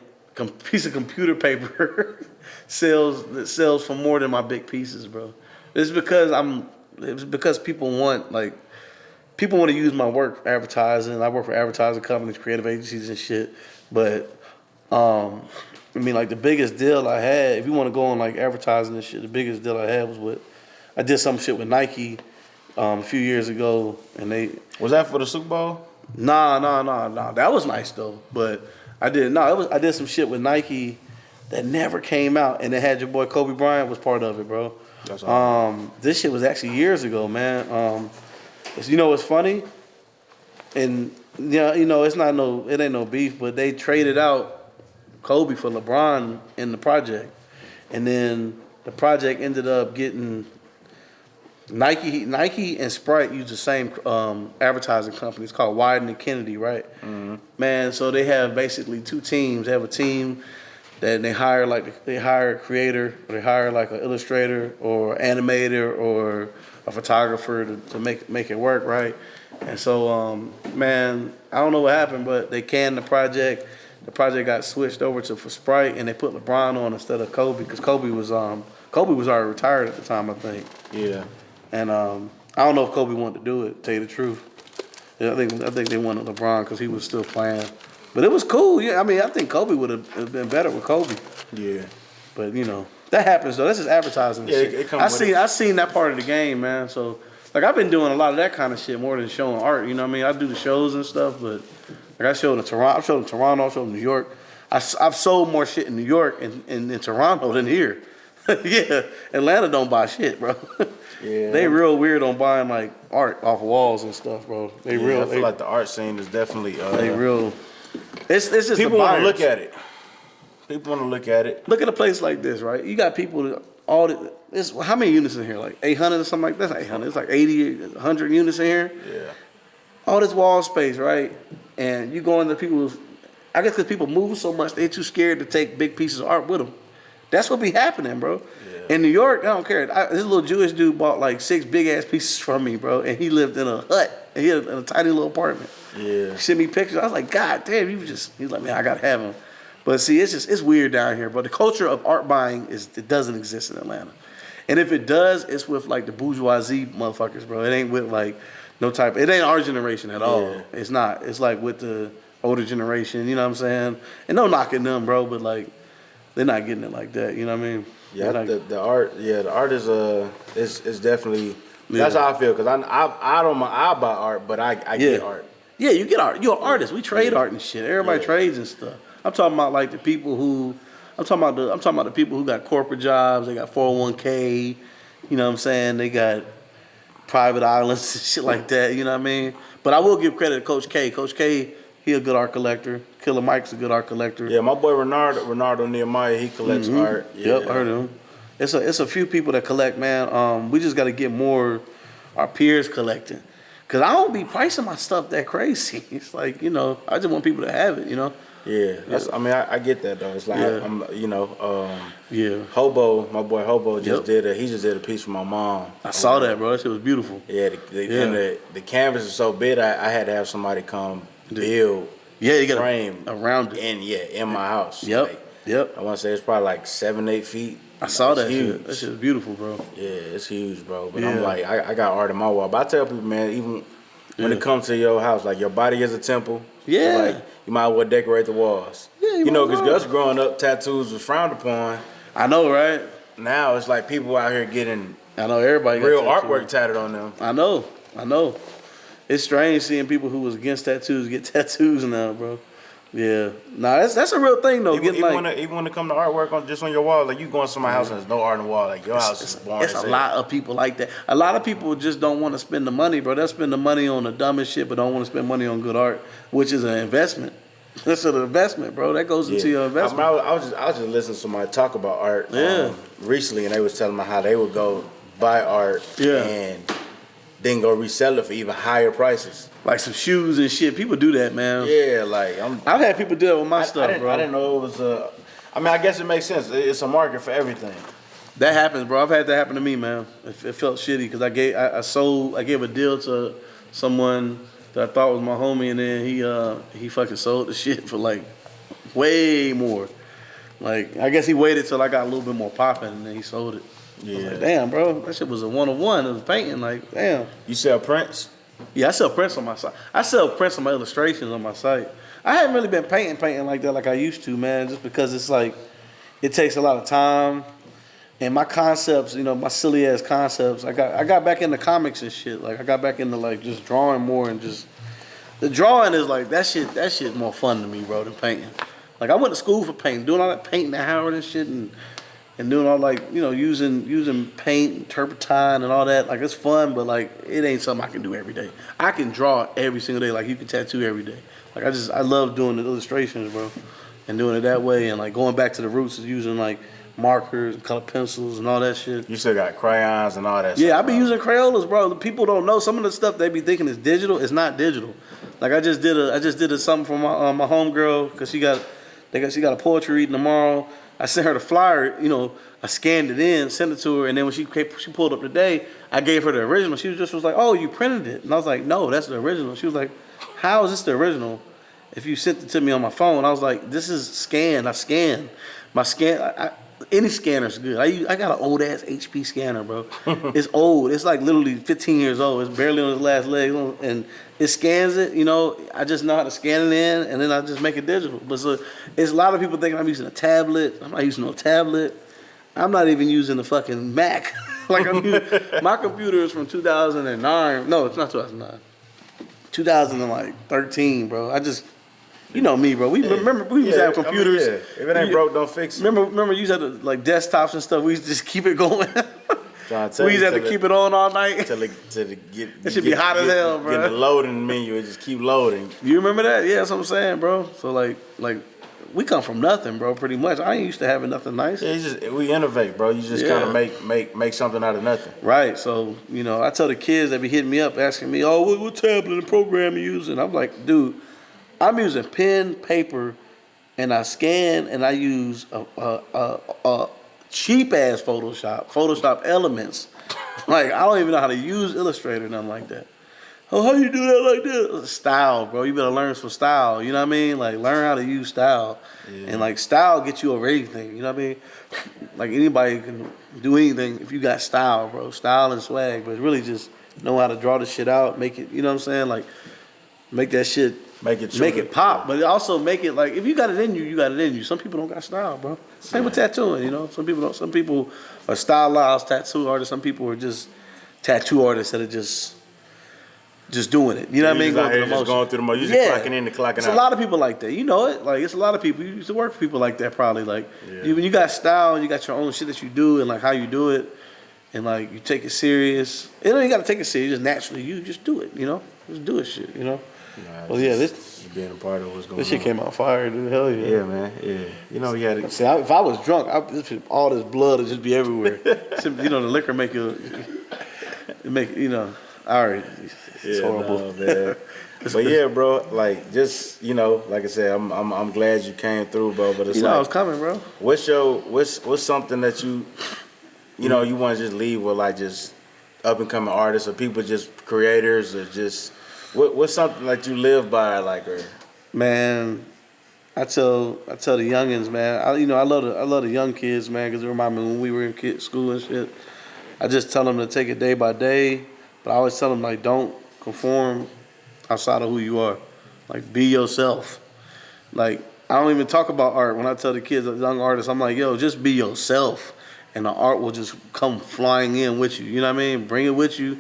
[SPEAKER 2] piece of computer paper sells for more than my big pieces, bro. It's because people want to use my work for advertising. I work for advertising companies, creative agencies and shit. But I mean, like the biggest deal I had, if you want to go on like advertising and shit, the biggest deal I had was I did some shit with Nike a few years ago, and
[SPEAKER 1] Was that for the Super Bowl?
[SPEAKER 2] Nah. That was nice though, but I did some shit with Nike that never came out, and it had your boy Kobe Bryant was part of it, bro.
[SPEAKER 1] That's awesome.
[SPEAKER 2] This shit was actually years ago, man. You know what's funny? And you know it ain't no beef, but they traded out Kobe for LeBron in the project, and then the project ended up getting Nike and Sprite use the same advertising company. It's called Wieden and Kennedy, right? Mm-hmm. Man, so they have basically two teams. They have a team that they hire a creator, or they hire like an illustrator or animator or a photographer to make it work, right? And so, man, I don't know what happened, but they canned the project. The project got switched over for Sprite, and they put LeBron on instead of Kobe because Kobe was already retired at the time, I think.
[SPEAKER 1] Yeah.
[SPEAKER 2] And I don't know if Kobe wanted to do it. To tell you the truth, yeah, I think they wanted LeBron because he was still playing. But it was cool. Yeah, I mean, I think Kobe would have been better with Kobe.
[SPEAKER 1] Yeah.
[SPEAKER 2] But you know that happens though. That's just advertising.
[SPEAKER 1] Yeah,
[SPEAKER 2] shit. I seen that part of the game, man. So like I've been doing a lot of that kind of shit more than showing art. You know what I mean? I do the shows and stuff, but. Like I showed in Toronto, I showed in New York. I've sold more shit in New York and in Toronto than here. Yeah, Atlanta don't buy shit, bro. Yeah, they real weird on buying like art off walls and stuff, bro. I
[SPEAKER 1] feel like the art scene is definitely.
[SPEAKER 2] They real. It's just
[SPEAKER 1] people want to look at it. People want to look at it.
[SPEAKER 2] Look at a place like this, right? You got people that how many units in here? Like 800 or something like that. That's 800. It's like 80, 100 units in here.
[SPEAKER 1] Yeah. All
[SPEAKER 2] this wall space, right? And you go into people's, I guess because people move so much, they're too scared to take big pieces of art with them. That's what be happening, bro. Yeah. In New York, I don't care. This little Jewish dude bought like 6 big ass pieces from me, bro, and he lived in a hut. And he had in a tiny little apartment. Yeah. He sent me pictures. I was like, God damn, he's like, man, I gotta have him. But see, it's weird down here. But the culture of art buying it doesn't exist in Atlanta. And if it does, it's with like the bourgeoisie motherfuckers, bro. It ain't with like no type. It ain't our generation at all.
[SPEAKER 1] Yeah.
[SPEAKER 2] It's not. It's like with the older generation. You know what I'm saying? And no knocking them, bro, but like they're not getting it like that. You know what I mean?
[SPEAKER 1] Yeah,
[SPEAKER 2] Like,
[SPEAKER 1] the art. Yeah, the art is definitely.
[SPEAKER 2] Yeah.
[SPEAKER 1] That's how I feel because I don't I buy art, but I get art.
[SPEAKER 2] Yeah, you get art. You're an artist. We trade art and shit. Everybody trades and stuff. I'm talking about like the people who. I'm talking about the people who got corporate jobs. They got 401k. You know what I'm saying? They got private islands and shit like that. You know what I mean? But I will give credit to Coach K. Coach K, he a good art collector. Killer Mike's a good art collector.
[SPEAKER 1] Yeah, my boy Renardo Nehemiah, he collects art. Yeah.
[SPEAKER 2] Yep, I heard of him. It's a few people that collect, man. We just got to get more our peers collecting. Cause I don't be pricing my stuff that crazy. It's like, you know, I just want people to have it, you know.
[SPEAKER 1] Yeah, I mean, I get that though. It's like I'm, you know, Hobo, my boy Hobo just he just did a piece for my mom.
[SPEAKER 2] I saw that, bro. That shit was beautiful.
[SPEAKER 1] Yeah, and the canvas is so big, I had to have somebody come build.
[SPEAKER 2] Yeah, you got
[SPEAKER 1] frame
[SPEAKER 2] around it.
[SPEAKER 1] And in my house.
[SPEAKER 2] Yep,
[SPEAKER 1] like,
[SPEAKER 2] yep.
[SPEAKER 1] I want to say it's probably like 7-8 feet.
[SPEAKER 2] I saw that
[SPEAKER 1] huge.
[SPEAKER 2] shit. That shit is beautiful, bro.
[SPEAKER 1] Yeah, it's huge, bro. But I'm like, I got art in my wall. But I tell people, man, even when it comes to your house, like your body is a temple.
[SPEAKER 2] Yeah.
[SPEAKER 1] Like you might as well decorate the walls.
[SPEAKER 2] Yeah,
[SPEAKER 1] you know, because us growing up, tattoos was frowned upon.
[SPEAKER 2] I know, right?
[SPEAKER 1] Now it's like people out here getting
[SPEAKER 2] everybody
[SPEAKER 1] real artwork tatted on them.
[SPEAKER 2] I know. It's strange seeing people who was against tattoos get tattoos now, bro. Yeah, nah, that's a real thing though.
[SPEAKER 1] Even when it come to artwork on your wall, like you go in somebody's house and there's no art on the wall, like your house is boring.
[SPEAKER 2] It's a lot of people like that. A lot of people just don't want to spend the money, bro. They'll spend the money on the dumbest shit, but don't want to spend money on good art, which is an investment. That's an investment, bro. That goes into your investment.
[SPEAKER 1] I was just listening to somebody talk about art recently, and they was telling me how they would go buy art and then go resell it for even higher prices.
[SPEAKER 2] Like some shoes and shit. People do that, man.
[SPEAKER 1] Yeah, like
[SPEAKER 2] I've had people do that with my stuff, bro.
[SPEAKER 1] I didn't know it was I mean, I guess it makes sense. It's a market for everything.
[SPEAKER 2] That happens, bro. I've had that happen to me, man. It felt shitty because I gave a deal to someone that I thought was my homie, and then he fucking sold the shit for like way more. Like I guess he waited till I got a little bit more popping, and then he sold it. Yeah. I was like, damn, bro, that shit was a 101. It was painting, like, damn.
[SPEAKER 1] You sell prints?
[SPEAKER 2] Yeah, I sell prints on my site. I sell prints on my illustrations on my site. I haven't really been painting like that like I used to, man, just because it's like, it takes a lot of time. And my concepts, you know, my silly ass concepts, I got back into comics and shit. Like I got back into like just drawing more and just, the drawing is like, that shit more fun to me, bro, than painting. Like I went to school for painting, doing all that painting at Howard and shit and doing all like, you know, using paint and turpentine and all that. Like it's fun, but like it ain't something I can do every day. I can draw every single day, like you can tattoo every day. Like I love doing the illustrations, bro, and doing it that way, and like going back to the roots is using like markers and color pencils and all that shit.
[SPEAKER 1] You still got crayons and all that.
[SPEAKER 2] Yeah, I be using Crayolas, bro. People don't know some of the stuff they be thinking is digital. It's not digital. Like I just did something for my homegirl because she got a poetry reading tomorrow. I sent her the flyer, you know, I scanned it in, sent it to her, and then when she pulled up today, I gave her the original. She was like, "Oh, you printed it?" And I was like, "No, that's the original." She was like, "How is this the original if you sent it to me on my phone?" I was like, "This is scanned. I scanned. My scan, any scanner's good. I got an old ass HP scanner, bro. It's old. It's like literally 15 years old. It's barely on its last leg, and it scans it. You know, I just know how to scan it in, and then I just make it digital. But so it's a lot of people thinking I'm using a tablet. I'm not using no tablet. I'm not even using the fucking Mac. Like my computer is from 2009. No, it's not 2009. 2013, bro. I just. You know me, bro. We used to have computers.
[SPEAKER 1] I mean, if it ain't broke, don't fix it.
[SPEAKER 2] Remember you used to have like desktops and stuff. We used to just keep it going. We used to have to keep it on all night. It should be hot as hell, bro.
[SPEAKER 1] Get the loading menu, it just keep loading.
[SPEAKER 2] You remember that? Yeah, that's what I'm saying, bro. So like we come from nothing, bro. Pretty much. I ain't used to having nothing nice.
[SPEAKER 1] Yeah, we innovate, bro. You just kind of make something out of nothing.
[SPEAKER 2] Right. So you know, I tell the kids that be hitting me up asking me, "Oh, what tablet and program you using?" I'm like, dude. I'm using pen, paper, and I scan, and I use a cheap ass Photoshop Elements. Like I don't even know how to use Illustrator, nothing like that. oh, how you do that like this? Style, bro. You better learn some style. You know what I mean? Like, learn how to use style.
[SPEAKER 1] Yeah.
[SPEAKER 2] And, like, style gets you over anything. You know what I mean? Like, anybody can do anything if you got style, bro. Style and swag. But really just know how to draw the shit out. Make it, you know what I'm saying? Like, make that shit.
[SPEAKER 1] Make it
[SPEAKER 2] Pop.
[SPEAKER 1] Yeah.
[SPEAKER 2] But also make it, like, if you got it in you, you got it in you. Some people don't got style, bro. Same with tattooing, you know? Some people don't. Some people are stylized tattoo artists. Some people are just tattoo artists that are just doing it. You know what I mean?
[SPEAKER 1] Going through the motion. You just clocking in and clocking out.
[SPEAKER 2] It's a lot of people like that. You know it. Like, it's a lot of people. You used to work for people like that probably. Like, when you got style and you got your own shit that you do and, like, how you do it and, like, you take it serious. You know, you got to take it serious. Just naturally, you just do it, you know? Just do it shit, you know?
[SPEAKER 1] Nah,
[SPEAKER 2] well, yeah, this
[SPEAKER 1] being a part of what's going on.
[SPEAKER 2] This shit came out fire, dude. Hell yeah.
[SPEAKER 1] Yeah, man. Yeah. You know, you had to...
[SPEAKER 2] See, if I was drunk, all this blood would just be everywhere. You know, the liquor make you, you know, all right. It's horrible.
[SPEAKER 1] No, man. But yeah, bro, like, just, you know, like I said, I'm glad you came through, bro. But it's
[SPEAKER 2] you know, I was coming, bro.
[SPEAKER 1] What's something that you know, you want to just leave with, like, just up and coming artists or people, just creators, or just what's something that you live by, like, or
[SPEAKER 2] man, I tell the youngins, man. I love the young kids, man, because it remind me when we were in school and shit. I just tell them to take it day by day, but I always tell them, like, don't conform outside of who you are. Like, be yourself. Like, I don't even talk about art when I tell the kids, the young artists. I'm like, yo, just be yourself, and the art will just come flying in with you. You know what I mean? Bring it with you.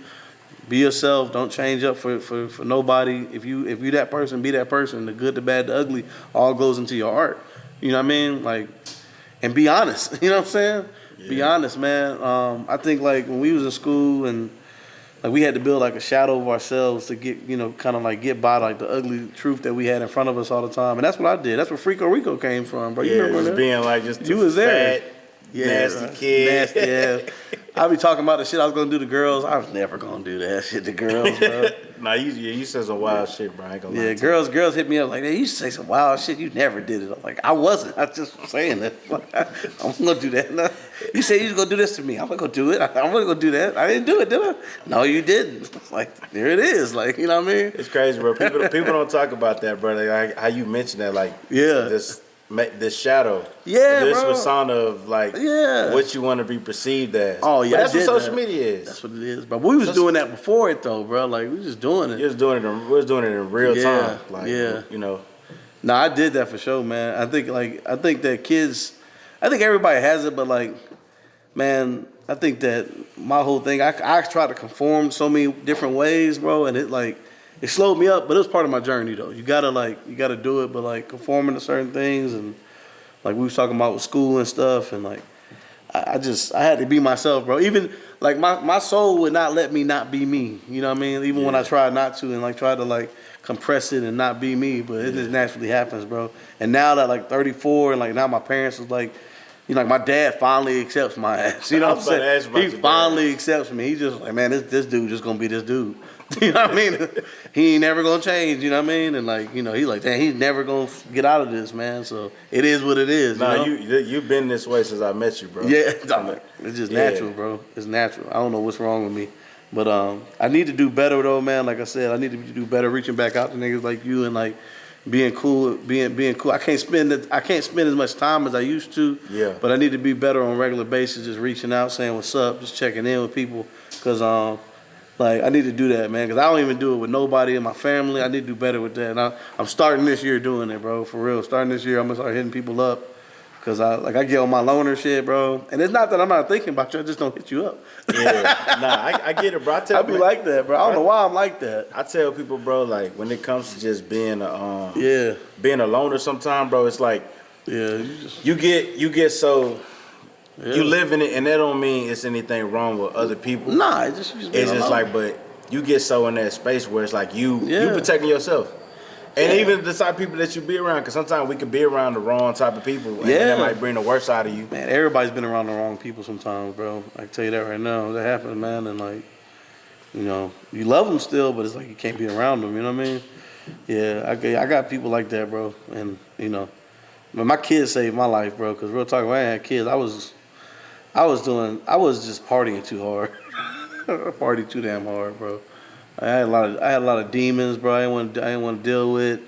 [SPEAKER 2] Be yourself. Don't change up for nobody. If you that person, be that person. The good, the bad, the ugly, all goes into your art. You know what I mean? Like, and be honest. You know what I'm saying? Yeah. Be honest, man. I think, like, when we was in school and, like, we had to build, like, a shadow of ourselves to get, you know, kind of, like, get by, like, the ugly truth that we had in front of us all the time. And that's what I did. That's where Frko came from, bro. You remember
[SPEAKER 1] just
[SPEAKER 2] that?
[SPEAKER 1] Being like just
[SPEAKER 2] you was there.
[SPEAKER 1] Fat, nasty kid.
[SPEAKER 2] Nasty ass. I be talking about the shit I was gonna do to girls. I was never gonna do that shit to girls, bro.
[SPEAKER 1] Nah, you said some wild shit, bro. I ain't gonna lie.
[SPEAKER 2] Yeah, girls hit me up like, hey, you used to say some wild shit. You never did it. I'm like, I wasn't. I just was saying that. I'm gonna do that. No. You said you was gonna do this to me. I'm gonna go do it. I'm gonna go do that. I didn't do it, did I? No, you didn't. Like, there it is. Like, you know what I mean?
[SPEAKER 1] It's crazy, bro. People don't talk about that, bro. Like, how you mentioned that, like, this shadow, this persona of, like, what you want to be perceived as.
[SPEAKER 2] Oh yeah,
[SPEAKER 1] but that's what social media is.
[SPEAKER 2] That's what it is, bro. We was doing that before it though, bro. Like, we was just doing it.
[SPEAKER 1] We was doing it in real time. Like, you know.
[SPEAKER 2] No, I did that for sure, man. I think that kids, I think everybody has it, but, like, man, I think that my whole thing, I try to conform so many different ways, bro, and it slowed me up, but it was part of my journey, though. You gotta do it, but, like, conforming to certain things, and, like, we was talking about with school and stuff, and, like, I had to be myself, bro. Even, like, my soul would not let me not be me, you know what I mean? Even when I tried not to and, like, tried to, like, compress it and not be me, but it just naturally happens, bro. And now that, like, 34, and, like, now my parents is, like, you know, like, my dad finally accepts my ass, you know what I'm saying? He finally accepts me. He just like, man, this dude just gonna be this dude. You know what I mean? He ain't never gonna change, you know what I mean? And, like, you know, he's like, damn, he's never gonna get out of this, man. So it is what it is.
[SPEAKER 1] Nah,
[SPEAKER 2] you know?
[SPEAKER 1] you've been this way since I met you, bro.
[SPEAKER 2] Yeah, it's just natural, bro. It's natural. I don't know what's wrong with me. But I need to do better though, man. Like I said, I need to do better reaching back out to niggas like you and, like, being cool, being cool. I can't spend as much time as I used to.
[SPEAKER 1] Yeah.
[SPEAKER 2] But I need to be better on a regular basis, just reaching out, saying what's up, just checking in with people, cause like, I need to do that, man, because I don't even do it with nobody in my family. I need to do better with that. And I'm starting this year doing it, bro, for real. Starting this year, I'm going to start hitting people up because I get on my loner shit, bro. And it's not that I'm not thinking about you. I just don't hit you up.
[SPEAKER 1] Yeah. Nah, I get it, bro.
[SPEAKER 2] I be like that, bro. I don't know why I'm like that.
[SPEAKER 1] I tell people, bro, like, when it comes to just being a loner sometime, bro, it's like you get so... Yeah. You live in it, and that don't mean it's anything wrong with other people.
[SPEAKER 2] Nah, it's just
[SPEAKER 1] like, but you get so in that space where it's like you protecting yourself, and even the type of people that you be around. Because sometimes we can be around the wrong type of people, and that might bring the worst out of you.
[SPEAKER 2] Man, everybody's been around the wrong people sometimes, bro. I can tell you that right now. That happens, man, and, like, you know, you love them still, but it's like you can't be around them. You know what I mean? Yeah, I got people like that, bro, and, you know, my kids saved my life, bro. Because real talk, when I had kids, I was just partying too hard. Party too damn hard, bro. I had a lot of demons, bro. I didn't want to deal with.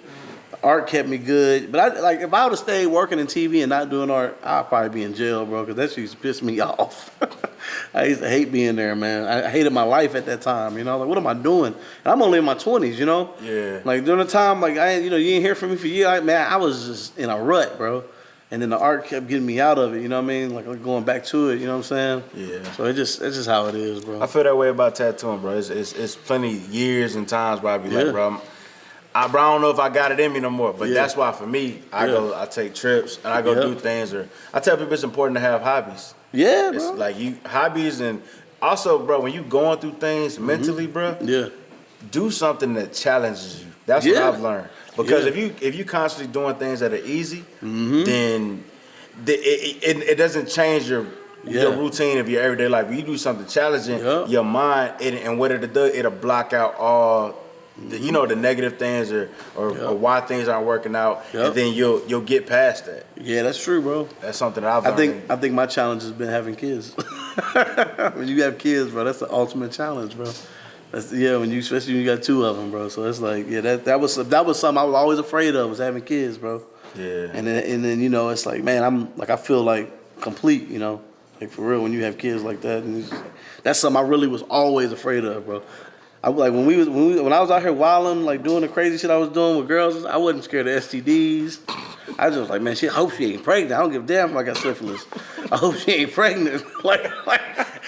[SPEAKER 2] Art kept me good, but if I would have stayed working in TV and not doing art, I'd probably be in jail, bro. Because that shit used to piss me off. I used to hate being there, man. I hated my life at that time. You know, like what am I doing? And I'm only in my 20s, you know.
[SPEAKER 1] Yeah.
[SPEAKER 2] Like during the time, like you ain't hear from me for years. Man, I was just in a rut, bro. And then the art kept getting me out of it. You know what I mean? Like going back to it. You know what I'm saying?
[SPEAKER 1] Yeah.
[SPEAKER 2] So it's just how it is, bro.
[SPEAKER 1] I feel that way about tattooing, bro. It's plenty years and times where I be like, bro, I don't know if I got it in me no more. But that's why for me, I take trips and I go do things. Or I tell people it's important to have hobbies.
[SPEAKER 2] Yeah,
[SPEAKER 1] It's
[SPEAKER 2] bro.
[SPEAKER 1] like hobbies, and also, bro, when you going through things mentally, bro, do something that challenges you. That's what I've learned. Because if you constantly doing things that are easy, then it doesn't change your routine of your everyday life. When you do something challenging, your mind, and what it'll do, it'll block out all the negative things or why things aren't working out, and then you'll get past that. Yeah,
[SPEAKER 2] that's true, bro.
[SPEAKER 1] That's something that I've learned.
[SPEAKER 2] I think my challenge has been having kids. When you have kids, bro, that's the ultimate challenge, bro. Especially when you got two of them, bro. So it's like, that was something I was always afraid of, was having kids, bro. Yeah. And then it's like, man, I feel like complete, like for real when you have kids like that, and that's something I really was always afraid of, bro. I like when I was out here wilding, like doing the crazy shit I was doing with girls, I wasn't scared of STDs. I was just like, man, I hope she ain't pregnant. I don't give a damn if I got syphilis. I hope she ain't pregnant.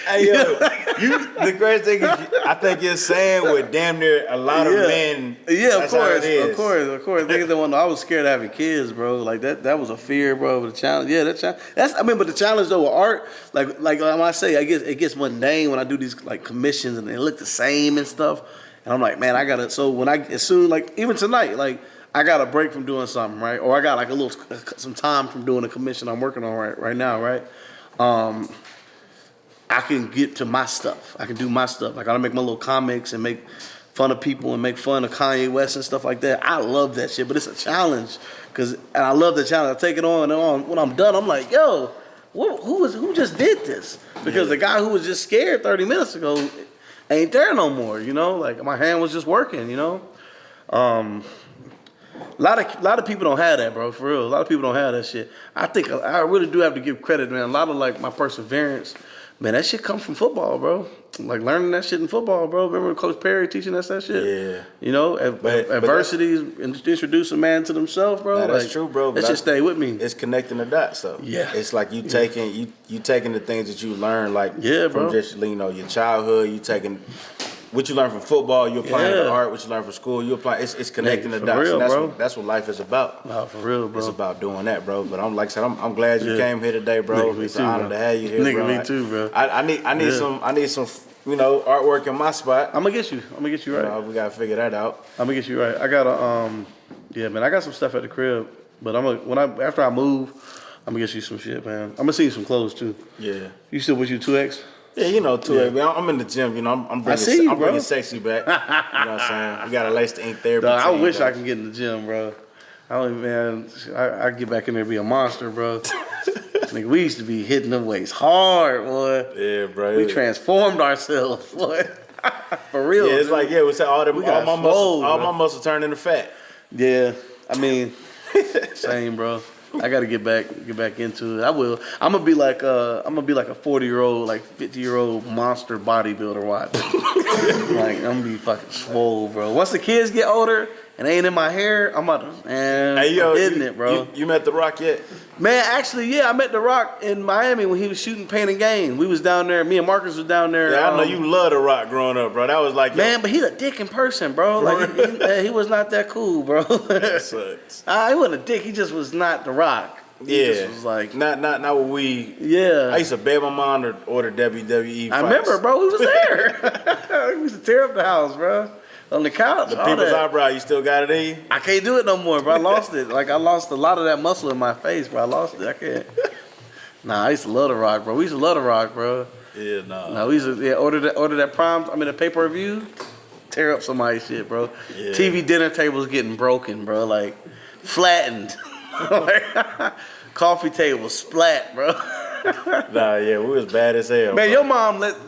[SPEAKER 1] Hey, yo, the crazy thing is, I think you're saying with damn near a lot of men.
[SPEAKER 2] Yeah, of course. Niggas don't want to. I was scared of having kids, bro. Like that was a fear, bro. But the challenge, but the challenge though with art, like when I say, it gets mundane when I do these like commissions and they look the same and stuff. And I'm like, man, I gotta. So even tonight, like I got a break from doing something, right? Or I got like some time from doing a commission I'm working on right now, right? I can get to my stuff. I can do my stuff. Like I make my little comics and make fun of people and make fun of Kanye West and stuff like that. I love that shit, but it's a challenge and I love the challenge. I take it on, and when I'm done, I'm like, yo, who just did this? Because the guy who was just scared 30 minutes ago ain't there no more. Like my hand was just working. A lot of people don't have that, bro. For real, a lot of people don't have that shit. I think I really do have to give credit, man. A lot of like my perseverance. Man, that shit comes from football, bro. Like learning that shit in football, bro. Remember Coach Perry teaching us that shit? Yeah. Adversity introduce a man to themselves, bro.
[SPEAKER 1] That's true, bro.
[SPEAKER 2] That shit stay with me.
[SPEAKER 1] It's connecting the dots, though. Yeah. It's like you taking the things that you learn, like from just your childhood. You taking what you learn from football, you applying to art. What you learn from school, you apply. It's connecting the dots.
[SPEAKER 2] Real,
[SPEAKER 1] and that's what life is about.
[SPEAKER 2] Nah, for real, bro.
[SPEAKER 1] It's about doing that, bro. But I'm I'm glad you came here today, bro. It's an honor to have you here, bro.
[SPEAKER 2] Me too, bro.
[SPEAKER 1] I need some artwork in my spot.
[SPEAKER 2] I'm gonna get you right.
[SPEAKER 1] We gotta figure that out.
[SPEAKER 2] I'm gonna get you right. I got I got some stuff at the crib, but after I move, I'm gonna get you some shit, man. I'm gonna see you some clothes too. Yeah. You still with you 2X?
[SPEAKER 1] Yeah, 2X. Yeah. I'm in the gym, I'm bringing sexy back. You know what I'm saying? We gotta lace the ink therapy.
[SPEAKER 2] Dog, I wish I can get in the gym, bro. I get back in there and be a monster, bro. Nigga, we used to be hitting them weights hard, boy.
[SPEAKER 1] Yeah, bro.
[SPEAKER 2] We transformed ourselves, boy. For real.
[SPEAKER 1] Yeah, it's dude. We said all my muscles turned into fat.
[SPEAKER 2] Yeah, same, bro. I gotta get back into it. I will. I'm gonna be like a 40-year-old, like 50-year-old monster bodybuilder. Watch. Like I'm gonna be fucking swole, bro. Once the kids get older and they ain't in my hair, I'm about to, man. Hey, yo, hitting it, bro.
[SPEAKER 1] You met The Rock yet?
[SPEAKER 2] Man, actually, yeah, I met The Rock in Miami when he was shooting Pain and Gain. We was down there. Me and Marcus was down there.
[SPEAKER 1] Yeah, I know you love The Rock growing up, bro. That was like,
[SPEAKER 2] man, but he's a dick in person, bro. Like he was not that cool, bro.
[SPEAKER 1] That sucks.
[SPEAKER 2] He wasn't a dick. He just was not The Rock. He just was like
[SPEAKER 1] not what we.
[SPEAKER 2] Yeah.
[SPEAKER 1] I used to beg my mom to order WWE fights.
[SPEAKER 2] I remember, bro. We was there. We used to tear up the house, bro. On the couch.
[SPEAKER 1] The people's eyebrow, you still got it in?
[SPEAKER 2] I can't do it no more, bro. I lost it. Like I lost a lot of that muscle in my face, bro. I lost it. I can't. Nah, I used to love The Rock, bro. We used to love The Rock, bro.
[SPEAKER 1] Yeah, nah.
[SPEAKER 2] No, we used to order that prime. The pay-per-view. Tear up somebody's shit, bro. Yeah. TV dinner tables getting broken, bro. Like flattened. Coffee table splat, bro.
[SPEAKER 1] Nah, yeah, we was bad as hell.
[SPEAKER 2] Man,
[SPEAKER 1] bro.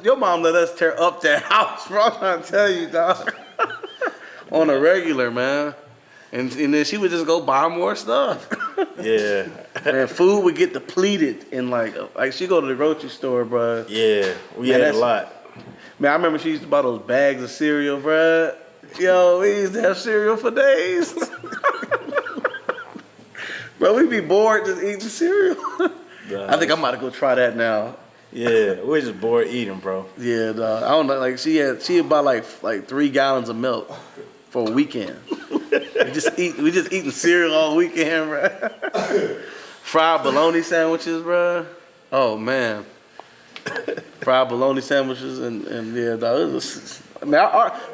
[SPEAKER 2] your mom let us tear up that house, bro. I'm trying to tell you, dog. On a regular, man. And then she would just go buy more stuff.
[SPEAKER 1] Yeah.
[SPEAKER 2] Man, food would get depleted in like she go to the grocery store, bro.
[SPEAKER 1] Yeah, we
[SPEAKER 2] Man,
[SPEAKER 1] had a lot.
[SPEAKER 2] Man, I remember she used to buy those bags of cereal, bro. Yo, we used to have cereal for days. Bro, we be bored just eating cereal. I think I'm about to go try that now.
[SPEAKER 1] Yeah, we just bored eating, bro.
[SPEAKER 2] Yeah, dog. I don't know. Like she'd buy like 3 gallons of milk for a weekend. We just eating cereal all weekend, bro. Fried bologna sandwiches, bro. Oh man, fried bologna sandwiches and yeah, dog. It was, I mean,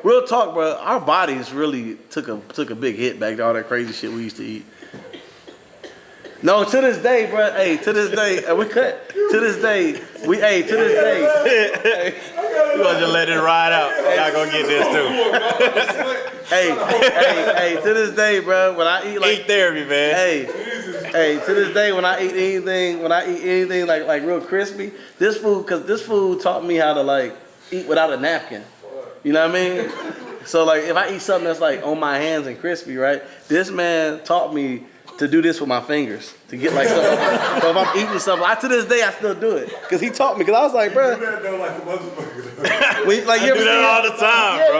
[SPEAKER 2] real talk, bro. Our bodies really took a big hit back to all that crazy shit we used to eat. No, to this day, bro. Hey, to this day, we cut. To this day, to this day.
[SPEAKER 1] You gonna just let it ride out. Y'all gonna get this too.
[SPEAKER 2] Hey, to this day, bro. When I eat like
[SPEAKER 1] Eat therapy, man.
[SPEAKER 2] Hey, to this day, when I eat anything like real crispy, this food taught me how to like eat without a napkin. You know what I mean? So like, if I eat something that's like on my hands and crispy, right? This man taught me to do this with my fingers to get like something. So if I'm eating something, to this day I still do it because he taught me. Because I was like, bro,
[SPEAKER 3] You do that though like a motherfucker.
[SPEAKER 2] like
[SPEAKER 1] I do that all the time, bro.